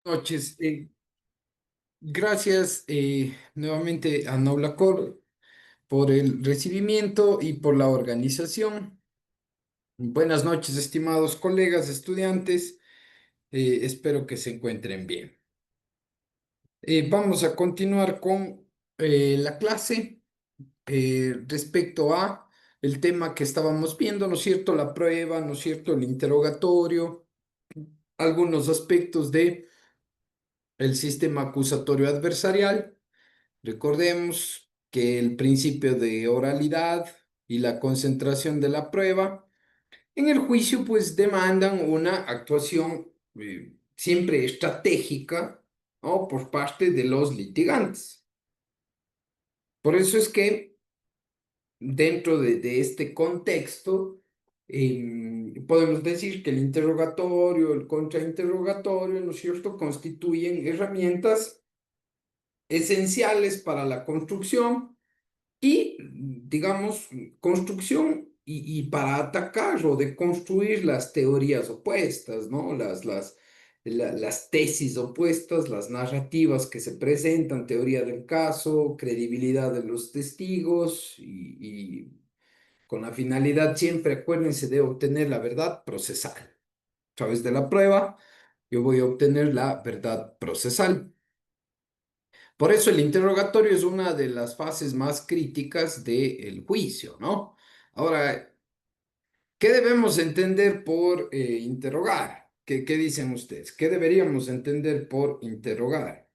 Noches. Gracias nuevamente a Naula Cor por el recibimiento y por la organización. Buenas noches, estimados colegas, estudiantes. Espero que se encuentren bien. Vamos a continuar con la clase respecto a el tema que estábamos viendo, ¿no es cierto? La prueba, ¿no es cierto? El interrogatorio, algunos aspectos de el sistema acusatorio adversarial. Recordemos que el principio de oralidad y la concentración de la prueba en el juicio pues demandan una actuación siempre estratégica, ¿no? Por parte de los litigantes. Por eso es que dentro de este contexto podemos decir que el interrogatorio, el contrainterrogatorio, ¿no es cierto?, constituyen herramientas esenciales para la construcción y, digamos, construcción y para atacar o deconstruir las teorías opuestas, ¿no? Las tesis opuestas, las narrativas que se presentan, teoría del caso, credibilidad de los testigos y con la finalidad siempre, acuérdense, de obtener la verdad procesal. A través de la prueba, yo voy a obtener la verdad procesal. Por eso el interrogatorio es una de las fases más críticas del juicio, ¿no? Ahora, ¿qué debemos entender por interrogar? ¿Qué dicen ustedes? ¿Qué deberíamos entender por interrogar?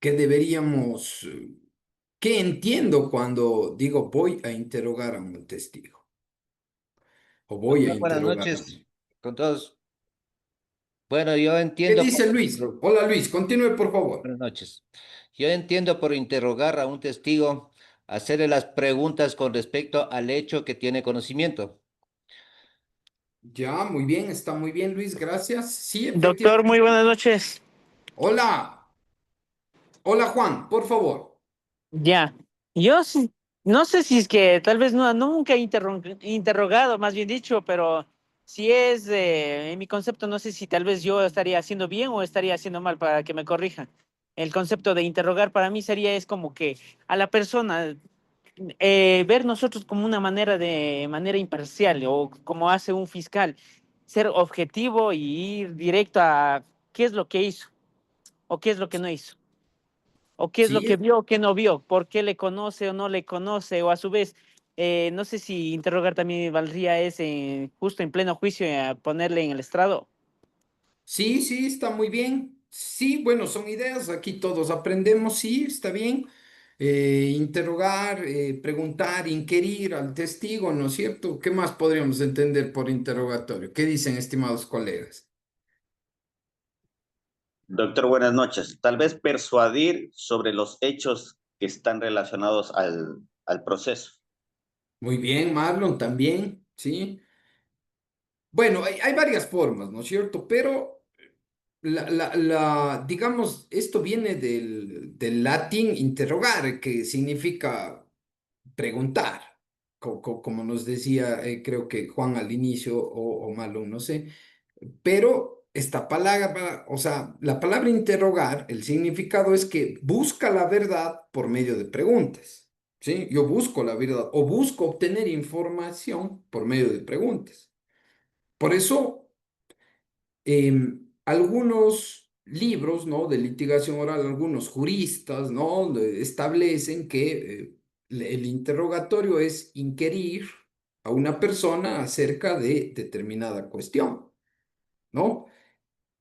¿Qué deberíamos, qué entiendo cuando digo voy a interrogar a un testigo o voy a Doctor, buenas interrogar a noches alguien? con todos. Bueno, yo ¿Qué entiendo dice Luis? Hola Luis, continúe por favor. buenas noches. Yo entiendo por interrogar a un testigo, hacerle las preguntas con respecto al hecho que tiene conocimiento. Ya, muy bien, está muy bien Luis, gracias. Sí, Doctor, muy efectivamente. buenas noches. Hola. Hola Juan, por favor. Ya, yo no sé si es que tal vez nunca he interrogado, más bien dicho, pero si es en mi concepto, no sé si tal vez yo estaría haciendo bien o estaría haciendo mal para que me corrijan. El concepto de interrogar para mí sería es como que a la persona ver nosotros como una manera imparcial o como hace un fiscal, ser objetivo y ir directo a qué es lo que hizo o qué es lo que no hizo. O qué es lo que Sí, vio o qué no vio, por qué le conoce o no le conoce, o a su vez, no sé si interrogar también valdría ese justo en pleno juicio a ponerle en el estrado. sí, sí, está muy bien. Sí, bueno, son ideas, aquí todos aprendemos, sí, está bien. Interrogar, preguntar, inquirir al testigo, ¿no es cierto? ¿Qué más podríamos entender por interrogatorio? ¿Qué dicen, estimados colegas? Doctor, buenas noches. Tal vez persuadir sobre los hechos que están relacionados al proceso. Muy bien, Marlon, también, sí. Bueno, hay varias formas, ¿no es cierto? Pero digamos, esto viene del latín interrogar, que significa preguntar, como nos decía, creo que Juan al inicio o Malón, no sé, pero esta palabra, o sea, la palabra interrogar, el significado es que busca la verdad por medio de preguntas, ¿sí? Yo busco la verdad o busco obtener información por medio de preguntas. Por eso algunos libros, ¿no?, de litigación oral, algunos juristas, ¿no?, establecen que el interrogatorio es inquirir a una persona acerca de determinada cuestión, ¿no?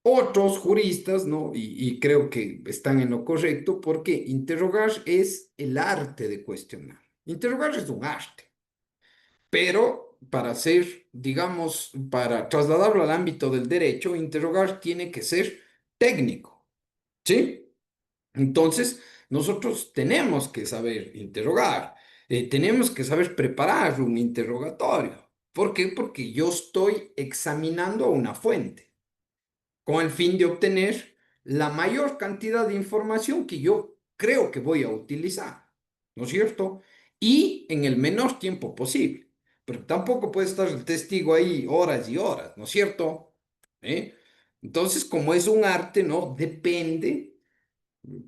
Otros juristas, ¿no?, y creo que están en lo correcto, porque interrogar es el arte de cuestionar. Interrogar es un arte. Pero para hacer, digamos, para trasladarlo al ámbito del derecho, interrogar tiene que ser técnico, ¿sí? Entonces, nosotros tenemos que saber interrogar, tenemos que saber preparar un interrogatorio. ¿Por qué? Porque yo estoy examinando a una fuente con el fin de obtener la mayor cantidad de información que yo creo que voy a utilizar, ¿no es cierto? Y en el menor tiempo posible. pero tampoco puede estar el testigo ahí horas y horas, ¿no es cierto? ¿Eh? Entonces, como es un arte, ¿no? Depende,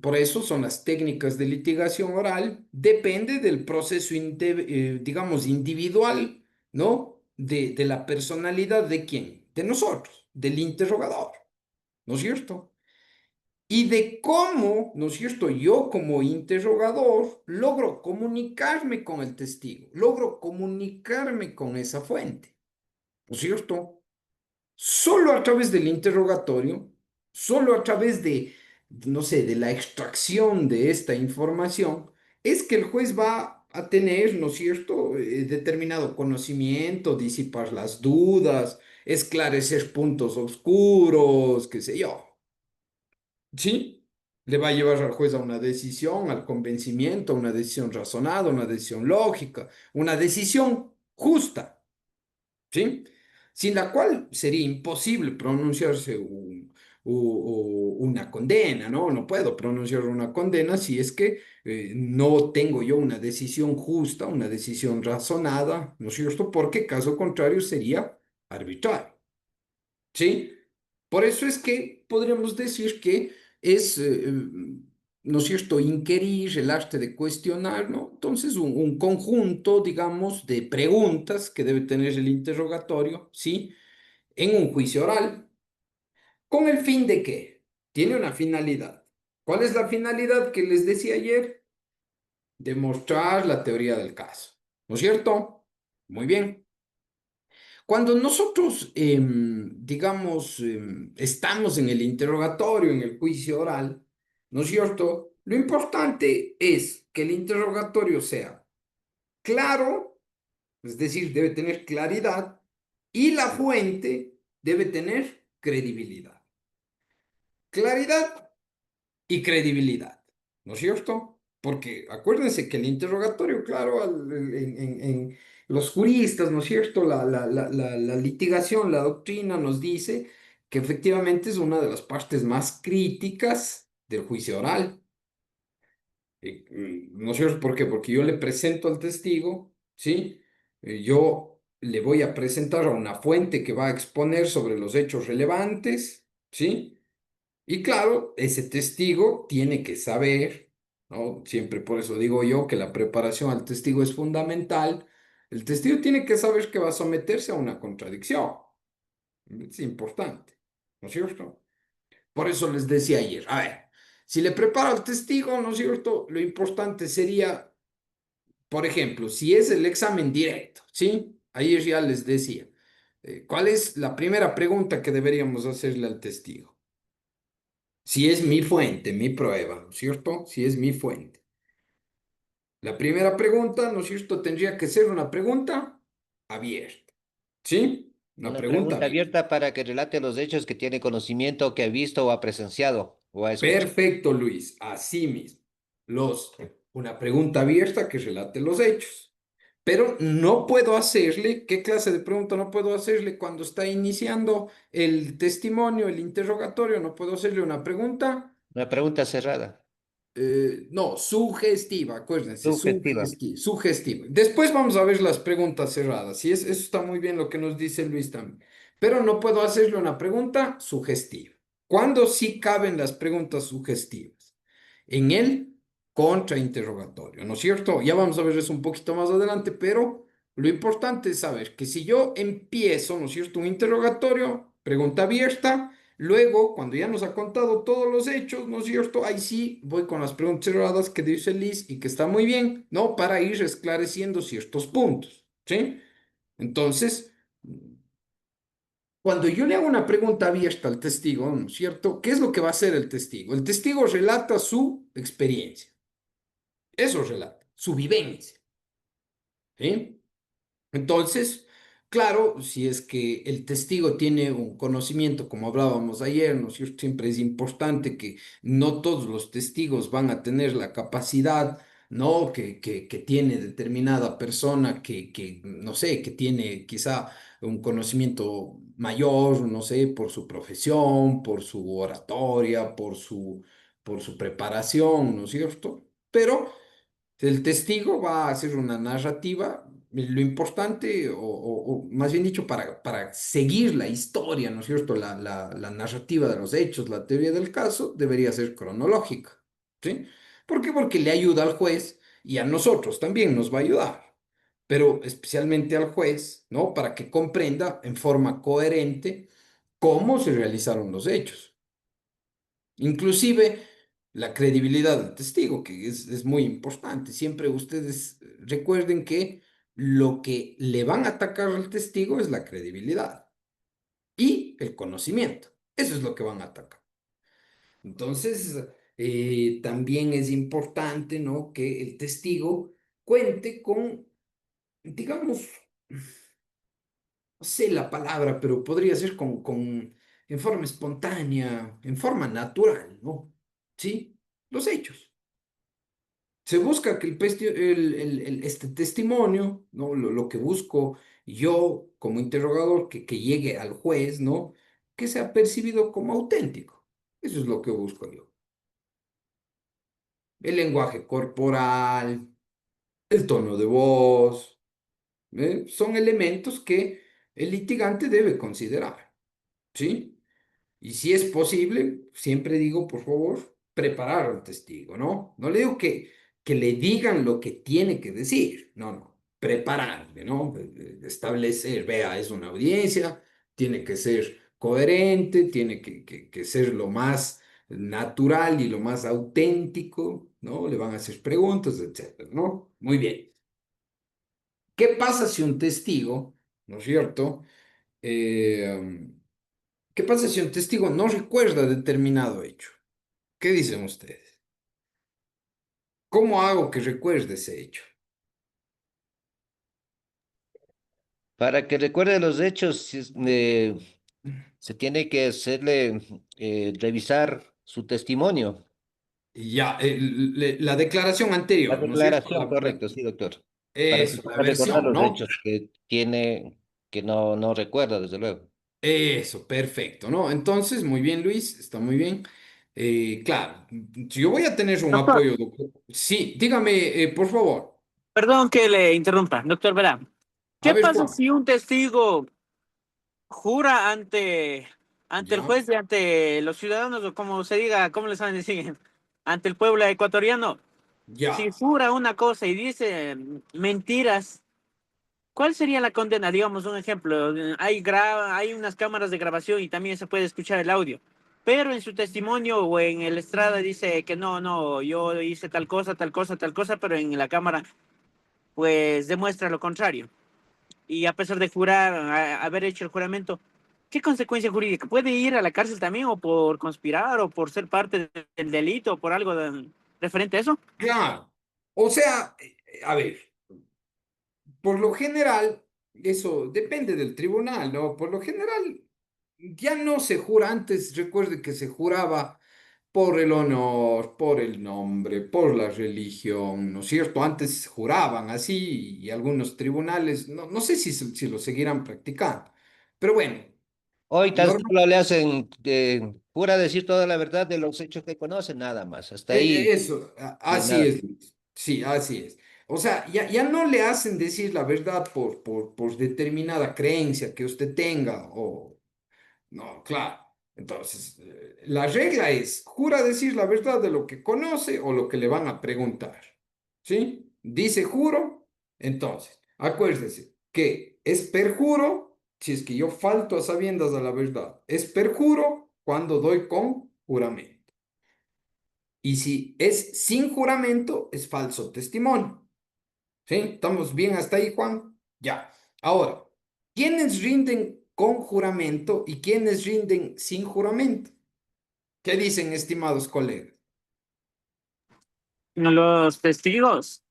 por eso son las técnicas de litigación oral, depende del proceso, digamos, individual, ¿no? De la personalidad de quién, de nosotros, del interrogador, ¿no es cierto? Y de cómo, ¿no es cierto? Yo como interrogador logro comunicarme con el testigo, logro comunicarme con esa fuente, ¿no es cierto? Solo a través del interrogatorio, solo a través de, no sé, de la extracción de esta información, es que el juez va a tener, ¿no es cierto?, determinado conocimiento, disipar las dudas, esclarecer puntos oscuros, qué sé yo. ¿Sí? Le va a llevar al juez a una decisión, al convencimiento, a una decisión razonada, una decisión lógica, una decisión justa, ¿sí? Sin la cual sería imposible pronunciarse una condena, ¿no? No puedo pronunciar una condena si es que no tengo yo una decisión justa, una decisión razonada, ¿no es cierto? Porque caso contrario sería arbitrario. ¿Sí? Por eso es que podríamos decir que es, ¿no es cierto?, inquirir, el arte de cuestionar, ¿no? Entonces, un conjunto, digamos, de preguntas que debe tener el interrogatorio, ¿sí? En un juicio oral, ¿con el fin de qué? Tiene una finalidad. ¿Cuál es la finalidad que les decía ayer? Demostrar la teoría del caso, ¿no es cierto? Muy bien. Cuando nosotros, digamos, estamos en el interrogatorio, en el juicio oral, ¿no es cierto? Lo importante es que el interrogatorio sea claro, es decir, debe tener claridad, y la fuente debe tener credibilidad. Claridad y credibilidad, ¿no es cierto? Porque acuérdense que el interrogatorio, claro, en los juristas, ¿no es cierto? La litigación, la doctrina nos dice que efectivamente es una de las partes más críticas del juicio oral. ¿No es cierto? ¿Por qué? Porque yo le presento al testigo, ¿sí? Yo le voy a presentar a una fuente que va a exponer sobre los hechos relevantes, ¿sí? Y claro, ese testigo tiene que saber, ¿no? Siempre por eso digo yo que la preparación al testigo es fundamental. El testigo tiene que saber que va a someterse a una contradicción. Es importante, ¿no es cierto? Por eso les decía ayer, a ver, si le preparo al testigo, ¿no es cierto? Lo importante sería, por ejemplo, si es el examen directo, ¿sí? Ayer ya les decía, ¿cuál es la primera pregunta que deberíamos hacerle al testigo? Si es mi fuente, mi prueba, ¿no es cierto? Si es mi fuente. La primera pregunta, ¿no es cierto? Tendría que ser una pregunta abierta, ¿sí? Una Una pregunta pregunta abierta. abierta para que relate los hechos que tiene conocimiento, que ha visto o ha presenciado o ha escuchado. Perfecto, Luis. Así mismo. Los, una pregunta abierta que relate los hechos. Pero no puedo hacerle, ¿qué clase de pregunta no puedo hacerle cuando está iniciando el testimonio, el interrogatorio? No puedo hacerle una pregunta. Una pregunta cerrada, No, sugestiva, acuérdense, subjetiva. sugestiva. Después vamos a ver las preguntas cerradas, y eso está muy bien lo que nos dice Luis también. Pero no puedo hacerle una pregunta sugestiva. ¿Cuándo sí caben las preguntas sugestivas? En el contrainterrogatorio, ¿no es cierto? Ya vamos a ver eso un poquito más adelante, pero lo importante es saber que si yo empiezo, ¿no es cierto?, un interrogatorio, pregunta abierta. Luego, cuando ya nos ha contado todos los hechos, ¿no es cierto? Ahí sí voy con las preguntas cerradas que dice Liz y que está muy bien, ¿no? Para ir esclareciendo ciertos puntos, ¿sí? Entonces, cuando yo le hago una pregunta abierta al testigo, ¿no es cierto? ¿Qué es lo que va a hacer el testigo? El testigo relata su experiencia, eso relata, su vivencia, ¿sí? Entonces, claro, si es que el testigo tiene un conocimiento, como hablábamos ayer, ¿no es cierto? Siempre es importante que no todos los testigos van a tener la capacidad, ¿no? Que tiene determinada persona no sé, que tiene quizá un conocimiento mayor, no sé, por su profesión, por su oratoria, por su preparación, ¿no es cierto? Pero el testigo va a hacer una narrativa, lo importante, o más bien dicho, para seguir la historia, ¿no es cierto? La narrativa de los hechos, la teoría del caso, debería ser cronológica, ¿sí? ¿Por qué? Porque le ayuda al juez y a nosotros también nos va a ayudar, pero especialmente al juez, ¿no? Para que comprenda en forma coherente cómo se realizaron los hechos. Inclusive la credibilidad del testigo, que es muy importante. Siempre ustedes recuerden que lo que le van a atacar al testigo es la credibilidad y el conocimiento. Eso es lo que van a atacar. Entonces, también es importante, ¿no? Que el testigo cuente con, digamos, no sé la palabra, pero podría ser en forma espontánea, en forma natural, ¿no? ¿Sí? Los hechos. Se busca que este testimonio, ¿no? Lo que busco yo como interrogador, que llegue al juez, ¿no? Que sea percibido como auténtico. Eso es lo que busco yo. El lenguaje corporal, el tono de voz, son elementos que el litigante debe considerar, ¿sí? Y si es posible, siempre digo, por favor, preparar al testigo, ¿no? No le digo que le digan lo que tiene que decir, no, no, prepararle, ¿no? Establecer, vea, es una audiencia, tiene que ser coherente, tiene que ser lo más natural y lo más auténtico, ¿no? Le van a hacer preguntas, etcétera, ¿no? Muy bien. ¿Qué pasa si un testigo, ¿no es cierto? Eh, ¿Qué pasa si un testigo no recuerda determinado hecho? ¿Qué dicen ustedes? ¿Cómo hago que recuerde ese hecho? Para que recuerde los hechos, se tiene que hacerle revisar su testimonio. Ya, la declaración La anterior, ¿no es cierto? declaración, correcto, sí, doctor. Para que Eso, la pueda recordar versión, los ¿no? hechos que tiene, que no recuerda, desde luego. Eso, perfecto, ¿no? Entonces, muy bien, Luis, está muy bien. Claro, si yo voy a tener un Doctor, apoyo, doctor. Sí, dígame, por favor. perdón que le interrumpa, doctor, verá. A ¿Qué ver, pasa Juan. si un testigo jura ante el Ya, juez y ante los ciudadanos, o como se diga, ¿cómo les saben decir? Ante el pueblo ecuatoriano? Si ya. jura una cosa y dice mentiras, ¿cuál sería la condena? Digamos un ejemplo, hay unas cámaras de grabación y también se puede escuchar el audio, pero en su testimonio o en el estrada dice que no, no, yo hice tal cosa, tal cosa, tal cosa, pero en la cámara pues demuestra lo contrario. Y a pesar de jurar, haber hecho el juramento, ¿qué consecuencia jurídica? ¿Puede ir a la cárcel también o por conspirar o por ser parte del delito o por algo referente a eso? Claro. O sea, a ver. Por lo general, eso depende del tribunal, ¿no? Por lo general, ya no se jura antes, recuerde que se juraba por el honor, por el nombre, por la religión, ¿no es cierto? Antes juraban así y algunos tribunales, no sé si lo seguirán practicando, pero bueno, Hoy tan normal, solo le hacen, jura decir toda la verdad de los hechos que conoce, nada más. Hasta ahí, eso, y así nada. es, Luis. Sí, así es. O sea, ya no le hacen decir la verdad por determinada creencia que usted tenga o... No, claro. Entonces, la regla es, jura decir la verdad de lo que conoce o lo que le van a preguntar. ¿Sí? Dice juro, entonces, acuérdese que es perjuro si es que yo falto a sabiendas de la verdad. Es perjuro cuando doy con juramento. Y si es sin juramento, es falso testimonio. ¿Sí? ¿Estamos bien hasta ahí, Juan? Ya. Ahora, ¿quiénes rinden con juramento y quiénes rinden sin juramento? ¿Qué dicen, estimados colegas? Los testigos.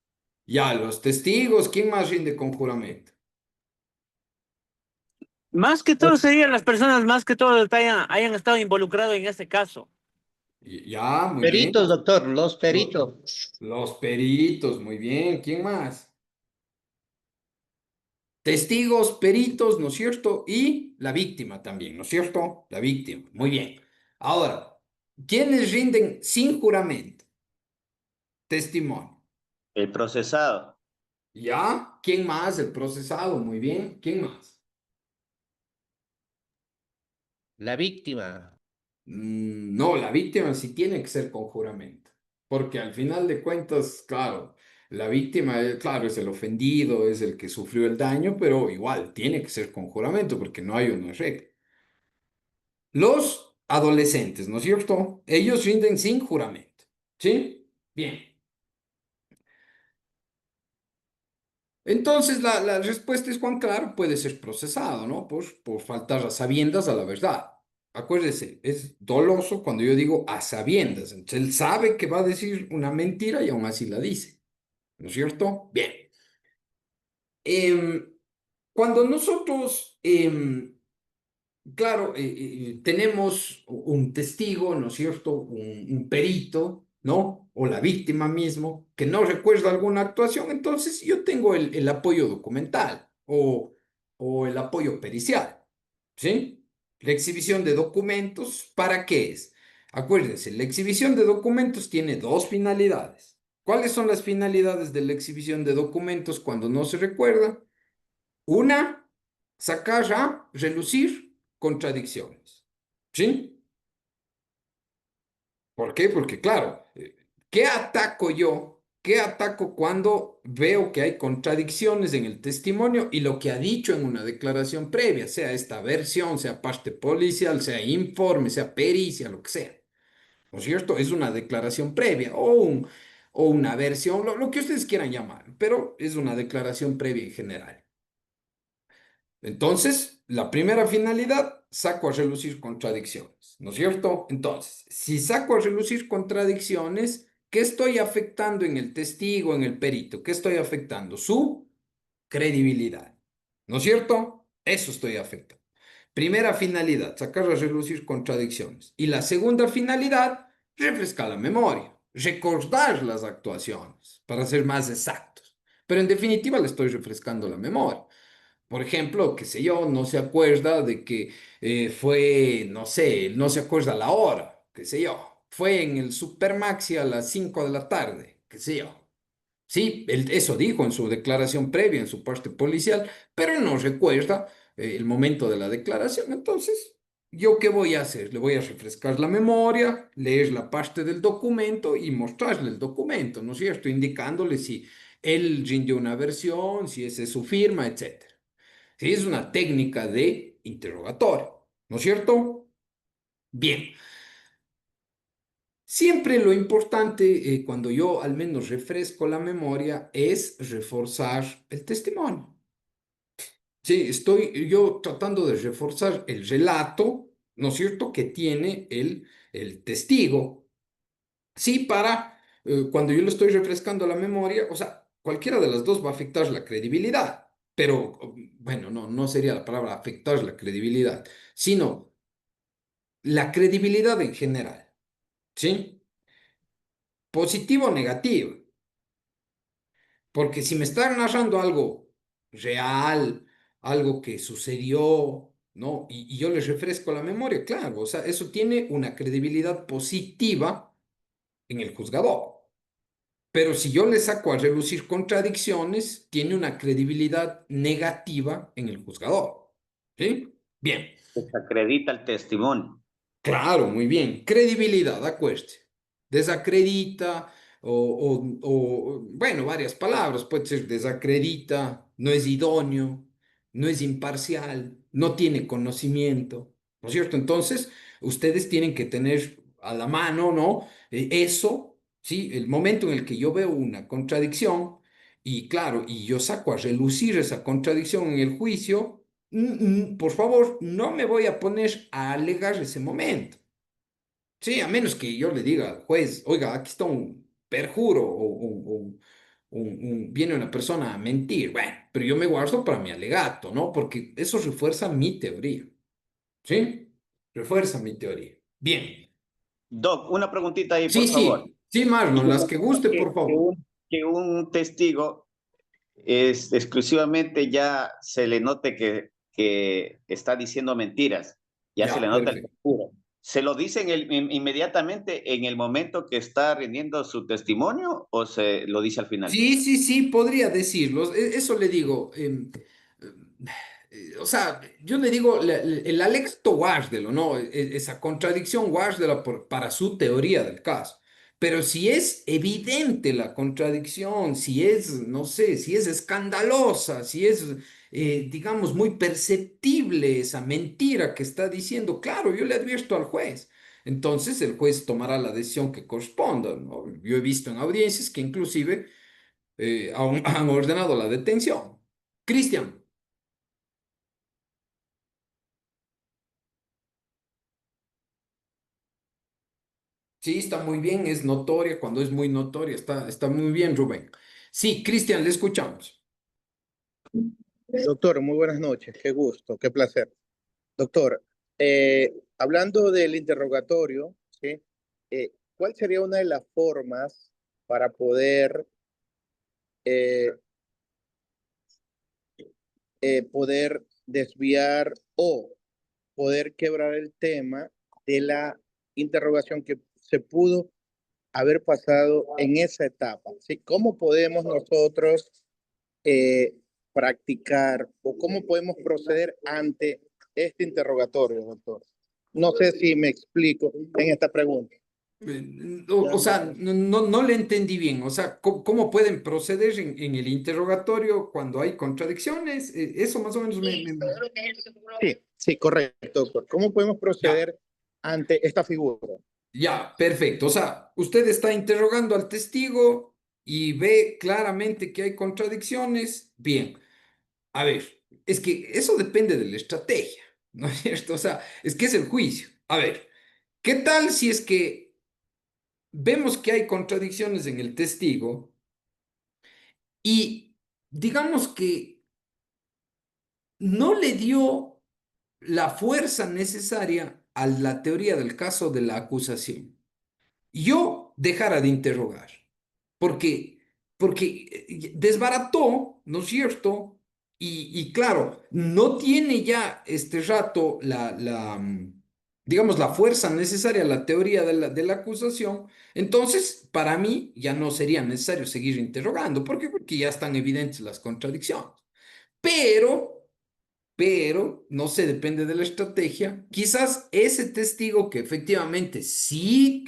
Ya, los testigos, ¿quién más rinde con juramento? Más que todo serían las personas, más que todo que hayan estado involucrados en este caso. Ya, muy bien. Peritos, doctor, los Lo- peritos. Los peritos, muy bien. ¿Quién más? Testigos, peritos, ¿no es cierto? Y la víctima también, ¿no es cierto? La víctima, muy bien. Ahora, ¿quiénes rinden sin juramento? Testimonio. El procesado. ¿Ya? ¿Quién más? El procesado, muy bien. ¿Quién más? La víctima. No, la víctima sí tiene que ser con juramento, porque al final de cuentas, claro, la víctima, claro, es el ofendido, es el que sufrió el daño, pero igual tiene que ser con juramento, porque no hay una regla. Los adolescentes, ¿no es cierto? Ellos rinden sin juramento, ¿sí? Bien. Entonces, la respuesta es, Juan, claro, puede ser procesado, ¿no? Por faltar a sabiendas a la verdad. Acuérdese, es doloso cuando yo digo a sabiendas. Entonces, él sabe que va a decir una mentira y aún así la dice, ¿no es cierto? Bien. Em, Cuando nosotros claro, tenemos un testigo, ¿no es cierto? Un perito, ¿no? O la víctima mismo, que no recuerda alguna actuación, entonces yo tengo el apoyo documental o el apoyo pericial, ¿sí? La exhibición de documentos, ¿para qué es? Acuérdense, la exhibición de documentos tiene dos finalidades. ¿Cuáles son las finalidades de la exhibición de documentos cuando no se recuerda? Una, sacar a relucir contradicciones. ¿Sí? ¿Por qué? Porque, claro, ¿qué ataco yo? ¿Qué ataco cuando veo que hay contradicciones en el testimonio y lo que ha dicho en una declaración previa, sea esta versión, sea parte policial, sea informe, sea pericia, lo que sea? ¿No es cierto? Es una declaración previa o una versión, lo que ustedes quieran llamar, pero es una declaración previa en general. Entonces, la primera finalidad, saco a relucir contradicciones, ¿no es cierto? Entonces, si saco a relucir contradicciones, ¿qué estoy afectando en el testigo, en el perito? ¿Qué estoy afectando? Su credibilidad, ¿no es cierto? Eso estoy afectando. Primera finalidad, sacar a relucir contradicciones. Y la segunda finalidad, refrescar la memoria, recordar las actuaciones, para ser más exactos. Pero en definitiva le estoy refrescando la memoria. Por ejemplo, qué sé yo, no se acuerda de que fue, no sé, no se acuerda la hora, qué sé yo, fue en el Supermaxi a las 5 de la tarde, qué sé yo. Sí, él eso dijo en su declaración previa, en su parte policial, pero no recuerda el momento de la declaración. Entonces, ¿yo qué voy a hacer? Le voy a refrescar la memoria, leer la parte del documento y mostrarle el documento, ¿no es cierto? Indicándole si él rindió una versión, si esa es su firma, etcétera. Sí, es una técnica de interrogatorio, ¿no es cierto? Bien, siempre lo importante cuando yo al menos refresco la memoria es reforzar el testimonio. Sí, estoy yo tratando de reforzar el relato, ¿no es cierto?, que tiene el testigo. Sí, para cuando yo le estoy refrescando la memoria, o sea, cualquiera de las dos va a afectar la credibilidad, pero bueno, no sería la palabra afectar la credibilidad, sino la credibilidad en general, ¿sí? Positivo o negativo, porque si me están narrando algo real, algo que sucedió, ¿no? Y yo les refresco la memoria, claro, o sea, eso tiene una credibilidad positiva en el juzgador. Pero si yo le saco a relucir contradicciones, tiene una credibilidad negativa en el juzgador. ¿Sí? Bien. Desacredita el testimonio. Claro, muy bien. Credibilidad, acuérdate. Desacredita bueno, varias palabras. Puede ser desacredita, no es idóneo, no es imparcial, no tiene conocimiento. ¿No es cierto? Entonces, ustedes tienen que tener a la mano, ¿no? Eso, ¿sí? El momento en el que yo veo una contradicción y claro, y yo saco a relucir esa contradicción en el juicio. Por favor, no me voy a poner a alegar ese momento. Sí, a menos que yo le diga al juez, oiga, aquí está un perjuro viene una persona a mentir. Bueno, pero yo me guardo para mi alegato, ¿no? Porque eso refuerza mi teoría. ¿Sí? Refuerza mi teoría. Bien. Doc, una preguntita ahí, Sí, por favor. sí, sí, Marlon, las que guste, Que, por favor. que un testigo es exclusivamente ya se le note que está diciendo mentiras, ya se le Ya, nota el perfecto. perjuro. ¿Se lo dicen inmediatamente en el momento que está rindiendo su testimonio o se lo dice al final? Sí, sí, sí, podría decirlo. Eso le digo. O sea, yo le digo el alegato guárdelo, ¿no? Esa contradicción guárdela para su teoría del caso. Pero si es evidente la contradicción, si es, no sé, si es escandalosa, si es, digamos, muy perceptible esa mentira que está diciendo, claro, yo le advierto al juez. Entonces el juez tomará la decisión que corresponda, ¿no? Yo he visto en audiencias que inclusive han ordenado la detención. Cristian, sí, está muy bien, es notoria, cuando es muy notoria, está muy bien, Rubén. Sí, Cristian, le escuchamos. Doctor, muy buenas noches, qué gusto, qué placer. Doctor, hablando del interrogatorio, ¿sí? ¿Cuál sería una de las formas para eh, poder desviar o poder quebrar el tema de la interrogación que se pudo haber pasado en esa etapa? ¿Sí? ¿Cómo podemos nosotros eh, practicar o cómo podemos proceder ante este interrogatorio, doctor? No sé si me explico en esta pregunta. O sea, no le entendí bien. O sea, ¿cómo pueden proceder en el interrogatorio cuando hay contradicciones? Eso más o menos Sí, sí, correcto, doctor. ¿Cómo podemos Ya, proceder ante esta figura? ya, perfecto. O sea, usted está interrogando al testigo y ve claramente que hay contradicciones. Bien. A ver, es que eso depende de la estrategia, ¿no es cierto? O sea, es que es el juicio. A ver, ¿qué tal si es que vemos que hay contradicciones en el testigo y digamos que no le dio la fuerza necesaria a la teoría del caso de la acusación? Yo dejara de interrogar, porque, porque desbarató, ¿no es cierto? Y claro, no tiene ya este rato digamos, la fuerza necesaria a la teoría de la acusación. Entonces, para mí ya no sería necesario seguir interrogando. ¿Por qué? Porque ya están evidentes las contradicciones. Pero no sé, depende de la estrategia. Quizás ese testigo que efectivamente sí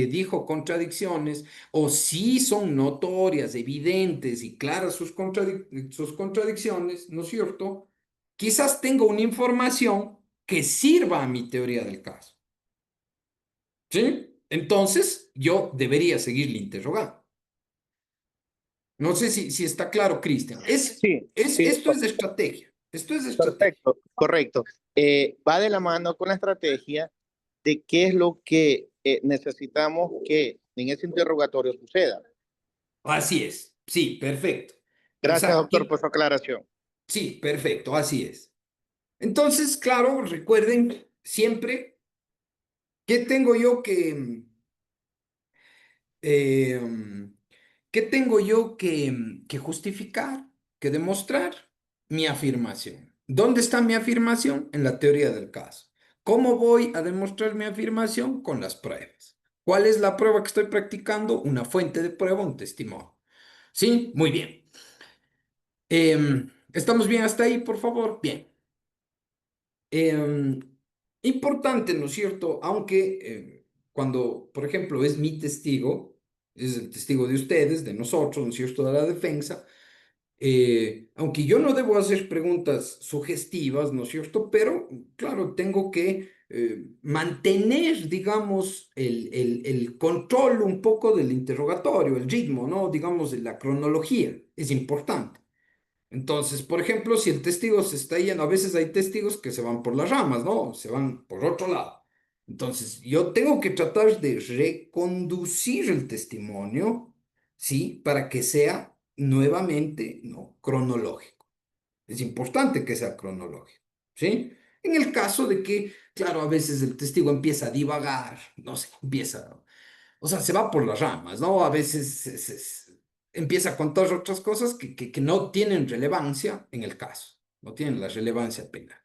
dijo contradicciones o sí son notorias, evidentes y claras sus contradicciones, ¿no es cierto? Quizás tenga una información que sirva a mi teoría del caso, ¿sí? Entonces, yo debería seguirle interrogando. No sé si está claro, Cristian. Sí, sí, Esto es de estrategia. Esto es de estrategia. perfecto, correcto. Va de la mano con la estrategia de qué es lo que necesitamos que en ese interrogatorio suceda. Así es. Sí, perfecto. Gracias, Exacto. doctor, por su aclaración. Sí, perfecto, así es. Entonces, claro, recuerden siempre que tengo yo eh, ¿qué tengo yo que justificar, que demostrar? Mi afirmación. ¿Dónde está mi afirmación? En la teoría del caso. ¿Cómo voy a demostrar mi afirmación? Con las pruebas. ¿Cuál es la prueba que estoy practicando? Una fuente de prueba, un testimonio. ¿Sí? Muy bien. ¿Estamos bien hasta ahí, por favor? Bien. Em, Importante, ¿no es cierto? Aunque cuando, por ejemplo, es mi testigo, es el testigo de ustedes, de nosotros, ¿no es cierto?, de la defensa, aunque yo no debo hacer preguntas sugestivas, ¿no es cierto? Pero, claro, tengo que mantener, digamos, el control un poco del interrogatorio, el ritmo, ¿no? Digamos, de la cronología. Es importante. Entonces, por ejemplo, si el testigo se está yendo, a veces hay testigos que se van por las ramas, ¿no? Se van por otro lado. Entonces, yo tengo que tratar de reconducir el testimonio, ¿sí? Para que sea nuevamente, ¿no? Cronológico. Es importante que sea cronológico, ¿sí? En el caso de que, claro, a veces el testigo empieza a divagar, no sé, empieza, o sea, se va por las ramas, ¿no? A veces empieza a contar otras cosas que no tienen relevancia en el caso, no tienen la relevancia penal.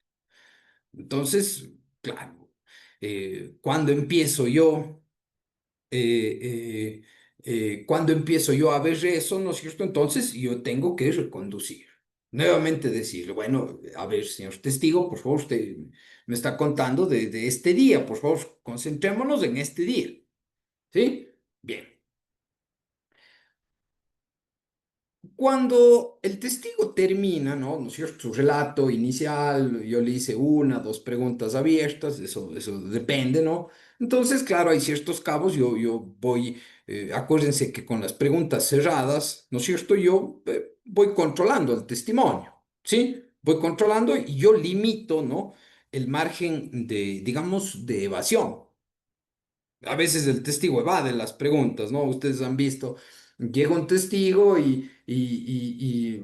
Entonces, claro. ¿Cuándo empiezo yo? Cuando empiezo yo a ver eso, ¿no es cierto? Entonces yo tengo que reconducir. Nuevamente decirle, bueno, a ver, señor testigo, por favor, usted me está contando de este día, por favor, concentrémonos en este día, ¿sí? Bien. Cuando el testigo termina, ¿no es cierto? Su relato inicial, yo le hice una, dos preguntas abiertas, eso depende, ¿no? Entonces, claro, hay ciertos cabos, yo voy, acuérdense que con las preguntas cerradas, ¿no es cierto? Yo voy controlando el testimonio, ¿sí? Voy controlando y yo limito, ¿no? El margen de, digamos, de evasión. A veces el testigo evade las preguntas, ¿no? Ustedes han visto, llega un testigo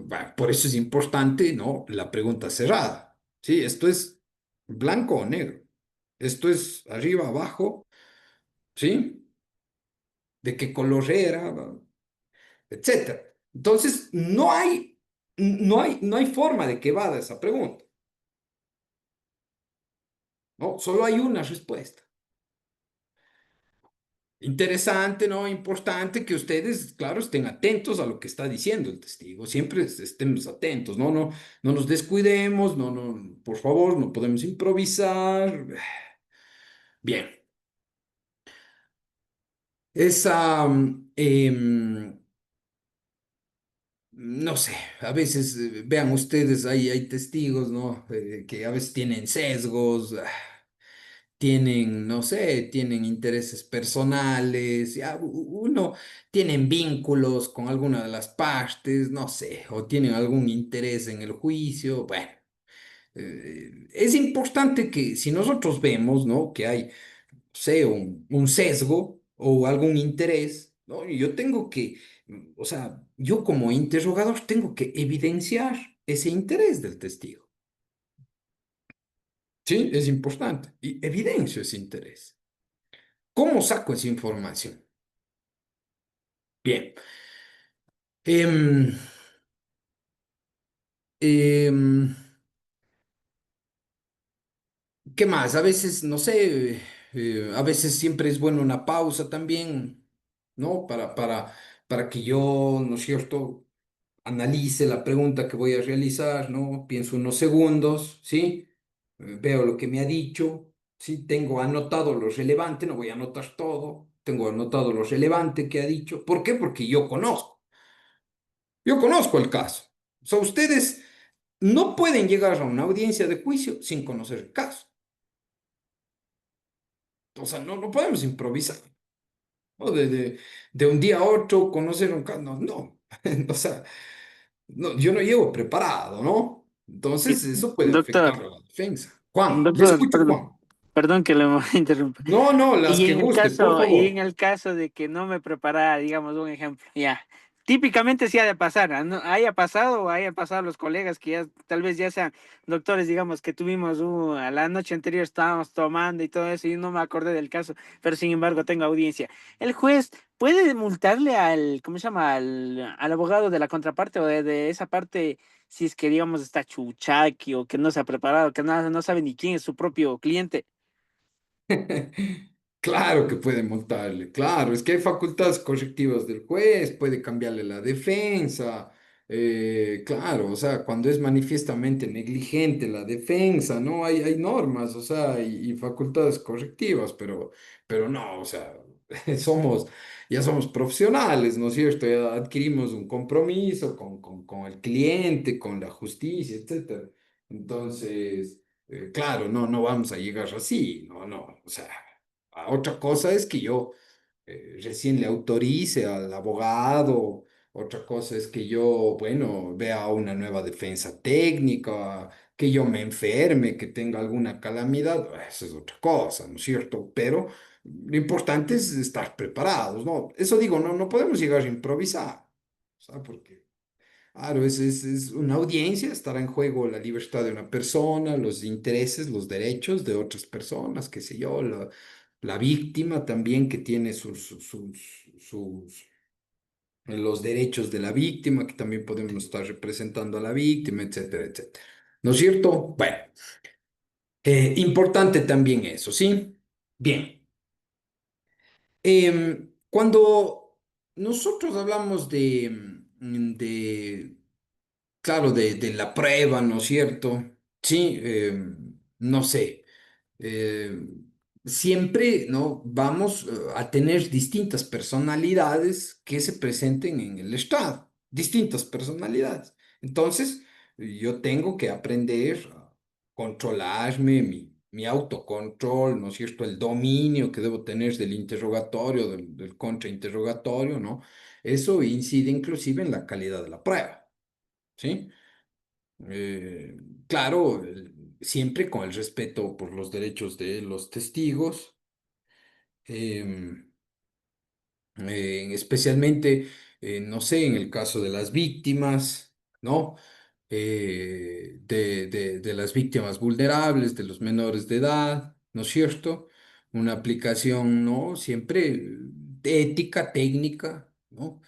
bueno, por eso es importante, ¿no? La pregunta cerrada, ¿sí? Esto es blanco o negro. Esto es arriba, abajo, ¿sí? De qué color era, etcétera. Entonces, no hay forma de que evada esa pregunta, ¿no? Solo hay una respuesta. Interesante, ¿no? Importante que ustedes, claro, estén atentos a lo que está diciendo el testigo. Siempre estemos atentos, ¿no? No nos descuidemos, por favor, no podemos improvisar. Bien, esa, no sé, a veces, vean ustedes, hay testigos, ¿no? Que a veces tienen sesgos. Tienen, no sé, tienen intereses personales, ya uno, tienen vínculos con alguna de las partes, no sé, o tienen algún interés en el juicio. Bueno, es importante que si nosotros vemos, ¿no? Que hay, no sé, un sesgo o algún interés, ¿no? Yo tengo que, o sea, yo como interrogador tengo que evidenciar ese interés del testigo. Sí, es importante. Y evidencio ese interés. ¿Cómo saco esa información? Bien. Em, em, ¿Qué más? A veces, no sé, a veces siempre es bueno una pausa también, ¿no? Para que yo, ¿no es cierto?, analice la pregunta que voy a realizar, ¿no? Pienso unos segundos, ¿sí? Veo lo que me ha dicho, ¿sí? Tengo anotado lo relevante, no voy a anotar todo, tengo anotado lo relevante que ha dicho. ¿Por qué? Porque yo conozco el caso. O sea, ustedes no pueden llegar a una audiencia de juicio sin conocer el caso. O sea, no podemos improvisar, ¿no? De un día a otro conocer un caso. No, no. O sea, no, yo no llego preparado, ¿no? Y, Entonces, eso puede doctor, afectar a la defensa. Juan, le doctor, escucho, perdón, Juan. perdón que le interrumpa. No, no, las que guste, por Y en favor. el caso de que no me preparara, digamos, un ejemplo, ya. Típicamente sí ha de pasar, haya pasado o haya pasado a los colegas que ya tal vez ya sean doctores, digamos, que tuvimos a la noche anterior estábamos tomando y todo eso y no me acordé del caso, pero sin embargo tengo audiencia. El juez puede multarle ¿cómo se llama? Al abogado de la contraparte o de esa parte si es que, digamos, está chuchaqui o que no se ha preparado, que no sabe ni quién es su propio cliente. Claro que puede multarle, claro, es que hay facultades correctivas del juez, puede cambiarle la defensa, claro, o sea, cuando es manifiestamente negligente la defensa, ¿no? Hay normas, o sea, y facultades correctivas, pero no, o sea, ya somos profesionales, ¿no es cierto? Ya adquirimos un compromiso con el cliente, con la justicia, etcétera. Entonces, claro, no vamos a llegar así, no, o sea. Otra cosa es que yo recién le autorice al abogado, otra cosa es que yo, bueno, vea una nueva defensa técnica, que yo me enferme, que tenga alguna calamidad, eso es otra cosa, ¿no es cierto? Pero lo importante es estar preparados, ¿no? Eso digo, no podemos llegar a improvisar, ¿sabes? Porque, claro, es una audiencia, estará en juego la libertad de una persona, los intereses, los derechos de otras personas, qué sé yo, la víctima también que tiene los derechos de la víctima, que también podemos estar representando a la víctima, etcétera, etcétera. ¿No es cierto? Bueno, importante también eso, ¿sí? Bien. Cuando nosotros hablamos claro, de la prueba, ¿no es cierto? Sí, no sé. eh, siempre, ¿no? Vamos a tener distintas personalidades que se presenten en el Estado, distintas personalidades. Entonces, yo tengo que aprender a controlarme, mi autocontrol, ¿no es cierto? El dominio que debo tener del interrogatorio, del contrainterrogatorio, ¿no? Eso incide inclusive en la calidad de la prueba, ¿sí? Eh, claro, siempre con el respeto por los derechos de los testigos, em, especialmente, no sé, en el caso de las víctimas, ¿no? De las víctimas vulnerables, de los menores de edad, ¿no es cierto? Una aplicación, ¿no? Siempre ética, técnica, ¿no?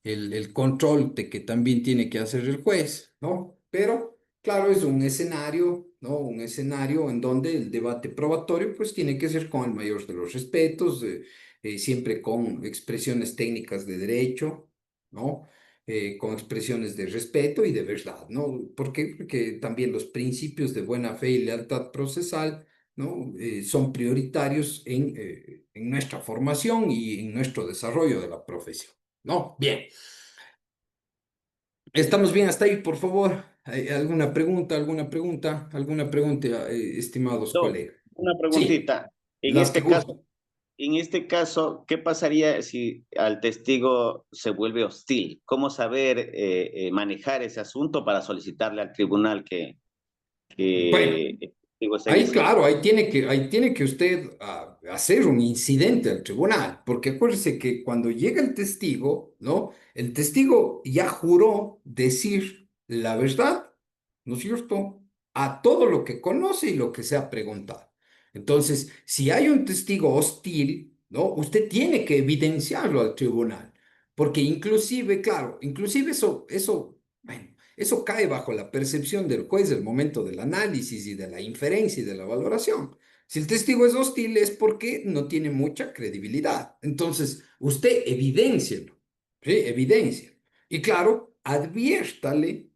El control de que también tiene que hacer el juez, ¿no? Pero, claro, es un escenario, ¿no? Un escenario en donde el debate probatorio, pues, tiene que ser con el mayor de los respetos, siempre con expresiones técnicas de derecho, ¿no? Con expresiones de respeto y de verdad, ¿no? ¿Por qué? Porque también los principios de buena fe y lealtad procesal, ¿no? Son prioritarios en nuestra formación y en nuestro desarrollo de la profesión. No, bien. Estamos bien hasta ahí, por favor. ¿Hay alguna pregunta, alguna pregunta, alguna pregunta, estimados Doctor, colegas? una Sí, preguntita. las que gusten. En este caso, ¿qué pasaría si al testigo se vuelve hostil? ¿Cómo saber manejar ese asunto para solicitarle al tribunal Bueno, que el testigo esté en ahí, escena? claro, ahí tiene que usted hacer un incidente al tribunal, porque acuérdese que cuando llega el testigo, ¿no? El testigo ya juró decir la verdad, ¿no es cierto? A todo lo que conoce y lo que se ha preguntado. Entonces, si hay un testigo hostil, ¿no? Usted tiene que evidenciarlo al tribunal, porque inclusive, claro, inclusive bueno. Eso cae bajo la percepción del juez del momento del análisis y de la inferencia y de la valoración. Si el testigo es hostil es porque no tiene mucha credibilidad. Entonces, usted evidéncielo, ¿sí? Evidencia. Y claro, adviértale,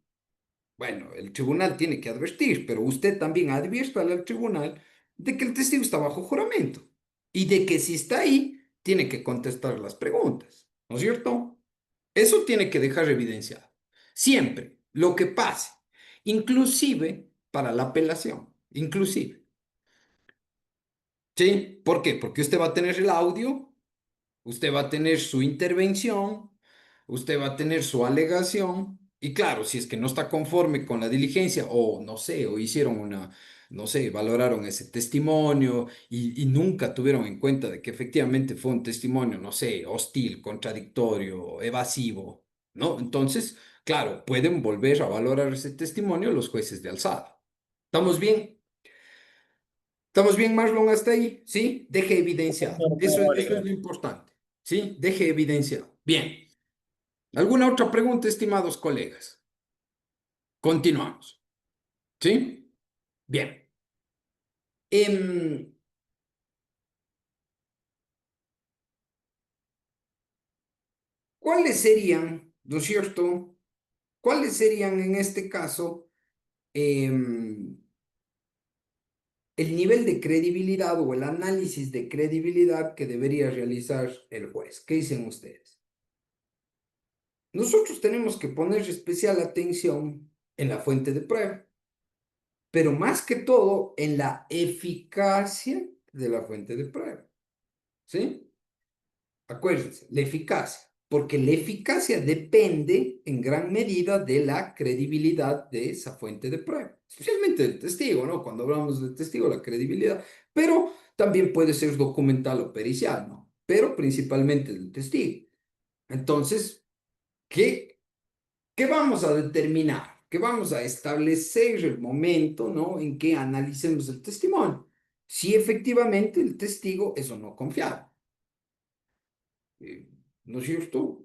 bueno, el tribunal tiene que advertir, pero usted también adviértale al tribunal de que el testigo está bajo juramento y de que si está ahí, tiene que contestar las preguntas, ¿no es cierto? Eso tiene que dejar evidenciado. Siempre, lo que pase, inclusive para la apelación, inclusive. ¿Sí? ¿Por qué? Porque usted va a tener el audio, usted va a tener su intervención, usted va a tener su alegación, y claro, si es que no está conforme con la diligencia, o no sé, o hicieron no sé, valoraron ese testimonio y nunca tuvieron en cuenta de que efectivamente fue un testimonio, no sé, hostil, contradictorio, evasivo, ¿no? Entonces, claro, pueden volver a valorar ese testimonio los jueces de alzada. ¿Estamos bien? ¿Estamos bien, Marlon, hasta ahí? ¿Sí? Deje evidenciado. Eso es lo importante. ¿Sí? Deje evidenciado. Bien. ¿Alguna otra pregunta, estimados colegas? Continuamos. ¿Sí? Bien. Em, ¿Cuáles serían, no es cierto? ¿Cuáles serían en este caso em, el nivel de credibilidad o el análisis de credibilidad que debería realizar el juez? ¿Qué dicen ustedes? Nosotros tenemos que poner especial atención en la fuente de prueba, pero más que todo en la eficacia de la fuente de prueba. ¿Sí? Acuérdense, la eficacia, porque la eficacia depende en gran medida de la credibilidad de esa fuente de prueba, especialmente del testigo, ¿no? Cuando hablamos del testigo, la credibilidad, pero también puede ser documental o pericial, ¿no? Pero principalmente del testigo. Entonces, ¿qué ¿qué vamos a determinar? ¿Qué vamos a establecer el momento, ¿no? En que analicemos el testimonio? Si efectivamente el testigo es o no confiable. Eh, ¿No es cierto?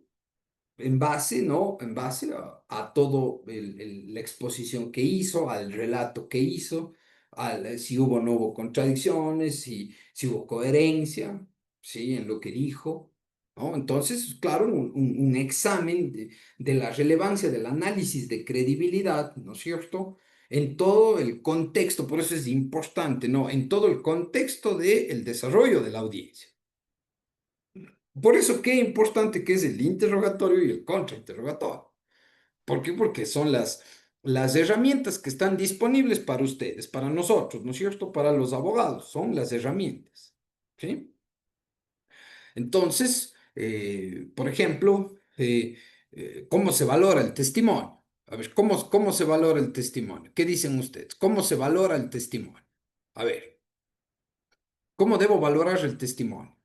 En base, ¿no? En base a todo la exposición que hizo, al relato que hizo, si hubo o no hubo contradicciones, si hubo coherencia, ¿sí? En lo que dijo, ¿no? Entonces, claro, un examen de la relevancia del análisis de credibilidad, ¿no es cierto? En todo el contexto, por eso es importante, ¿no? En todo el contexto del desarrollo de la audiencia. Por eso, qué importante que es el interrogatorio y el contrainterrogatorio. ¿Por qué? Porque son las herramientas que están disponibles para ustedes, para nosotros, ¿no es cierto? Para los abogados, son las herramientas, ¿sí? Entonces, por ejemplo, ¿cómo se valora el testimonio? A ver, ¿cómo se valora el testimonio? ¿Qué dicen ustedes? ¿Cómo se valora el testimonio? A ver, ¿cómo debo valorar el testimonio?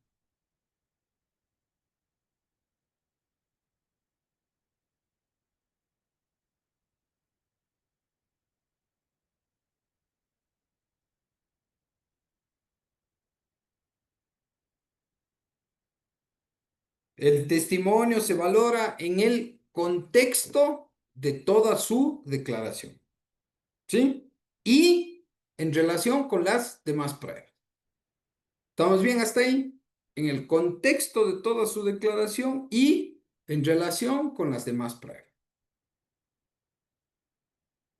El testimonio se valora en el contexto de toda su declaración, ¿sí? Y en relación con las demás pruebas. ¿Estamos bien hasta ahí? En el contexto de toda su declaración y en relación con las demás pruebas.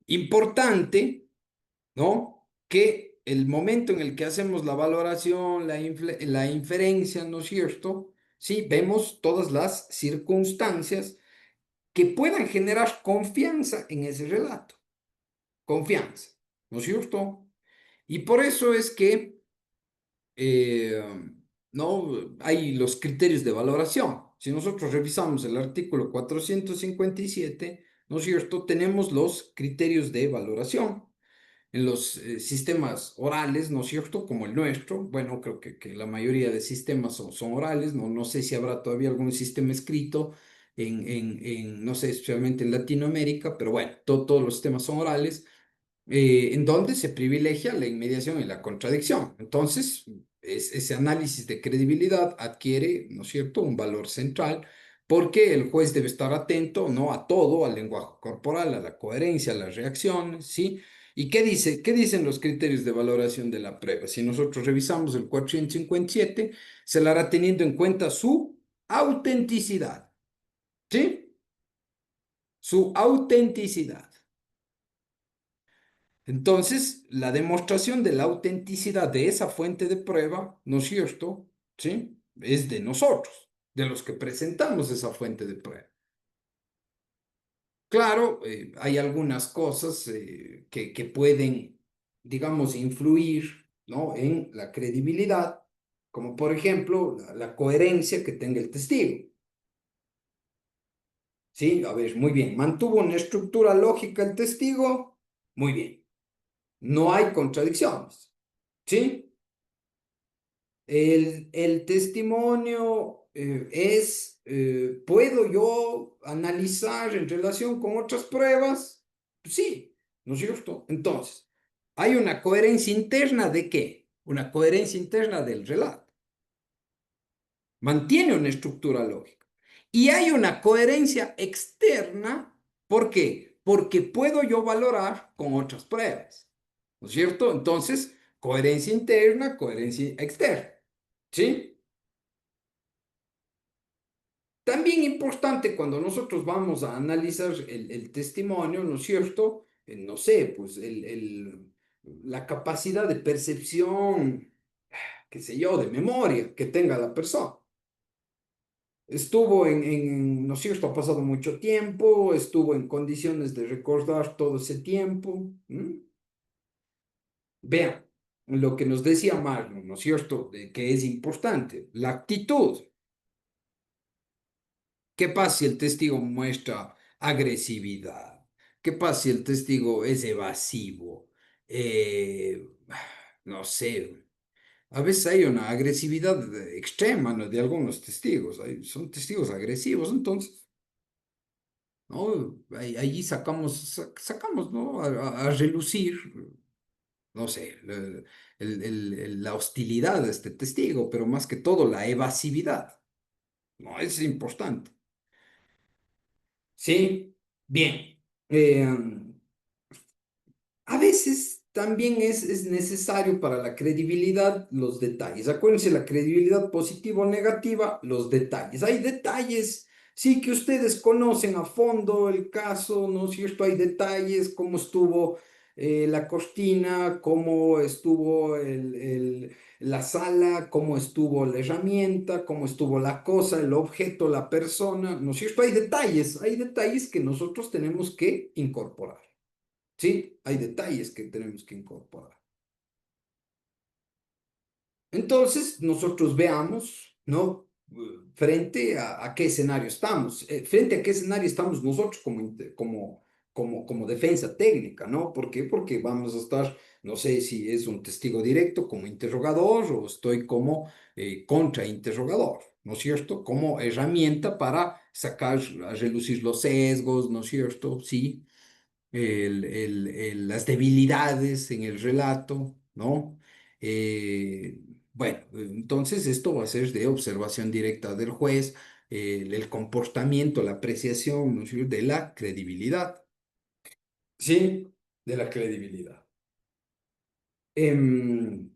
Importante, ¿no? Que el momento en el que hacemos la valoración, la inferencia, ¿no es cierto? Sí, vemos todas las circunstancias que puedan generar confianza en ese relato. Confianza, ¿no es cierto? Y por eso es que eh, no hay los criterios de valoración. Si nosotros revisamos el artículo 457, ¿no es cierto? Tenemos los criterios de valoración. En los sistemas orales, ¿no es cierto? Como el nuestro, bueno, creo que la mayoría de sistemas son orales, no sé si habrá todavía algún sistema escrito no sé, especialmente en Latinoamérica, pero bueno, todos los sistemas son orales, en donde se privilegia la inmediación y la contradicción. Entonces, ese análisis de credibilidad adquiere, ¿no es cierto?, un valor central, porque el juez debe estar atento, ¿no?, a todo, al lenguaje corporal, a la coherencia, a las reacciones, ¿sí? ¿Y qué dice? ¿Qué dicen los criterios de valoración de la prueba? Si nosotros revisamos el 457, se la hará teniendo en cuenta su autenticidad, ¿sí? Su autenticidad. Entonces, la demostración de la autenticidad de esa fuente de prueba, ¿no es cierto? ¿Sí? Es de nosotros, de los que presentamos esa fuente de prueba. Claro, hay algunas cosas que pueden, digamos, influir, ¿no?, en la credibilidad, como por ejemplo la coherencia que tenga el testigo. Sí, a ver, muy bien. ¿Mantuvo una estructura lógica el testigo? Muy bien. No hay contradicciones. ¿Sí? El testimonio ¿puedo yo analizar en relación con otras pruebas? Sí, ¿no es cierto? Entonces, ¿hay una coherencia interna de qué? Una coherencia interna del relato. Mantiene una estructura lógica. Y hay una coherencia externa, ¿por qué? Porque puedo yo valorar con otras pruebas, ¿no es cierto? Entonces, coherencia interna, coherencia externa, ¿sí? También importante cuando nosotros vamos a analizar el testimonio, ¿no es cierto? No sé, pues la capacidad de percepción, qué sé yo, de memoria que tenga la persona. Estuvo ¿no es cierto? Ha pasado mucho tiempo, estuvo en condiciones de recordar todo ese tiempo. Vean, lo que nos decía Marlon, ¿no es cierto? De que es importante, la actitud. ¿Qué pasa si el testigo muestra agresividad? ¿Qué pasa si el testigo es evasivo? Eh, no sé, a veces hay una agresividad extrema, ¿no?, de algunos testigos. Son testigos agresivos, entonces, ¿no? Allí sacamos, ¿no?, a relucir, no sé, la hostilidad de este testigo, pero más que todo la evasividad, ¿no? Es importante. Sí, bien. A veces también es necesario para la credibilidad los detalles. Acuérdense, la credibilidad positiva o negativa, los detalles. Hay detalles, sí, que ustedes conocen a fondo el caso, ¿no es cierto? Hay detalles, cómo estuvo la cortina, cómo estuvo la sala, cómo estuvo la herramienta, cómo estuvo la cosa, el objeto, la persona, ¿no es cierto? Hay detalles que nosotros tenemos que incorporar. Sí, hay detalles que tenemos que incorporar. Entonces, nosotros veamos, ¿no? Frente a qué escenario estamos, frente a qué escenario estamos nosotros como defensa técnica, ¿no? ¿Por qué? Porque vamos a estar, no sé si es un testigo directo como interrogador o estoy como contrainterrogador, ¿no es cierto? Como herramienta para sacar a relucir los sesgos, ¿no es cierto? Sí, las debilidades en el relato, ¿no? Eh, bueno, entonces esto va a ser de observación directa del juez, el comportamiento, la apreciación, ¿no es cierto?, de la credibilidad, ¿sí? De la credibilidad. Em,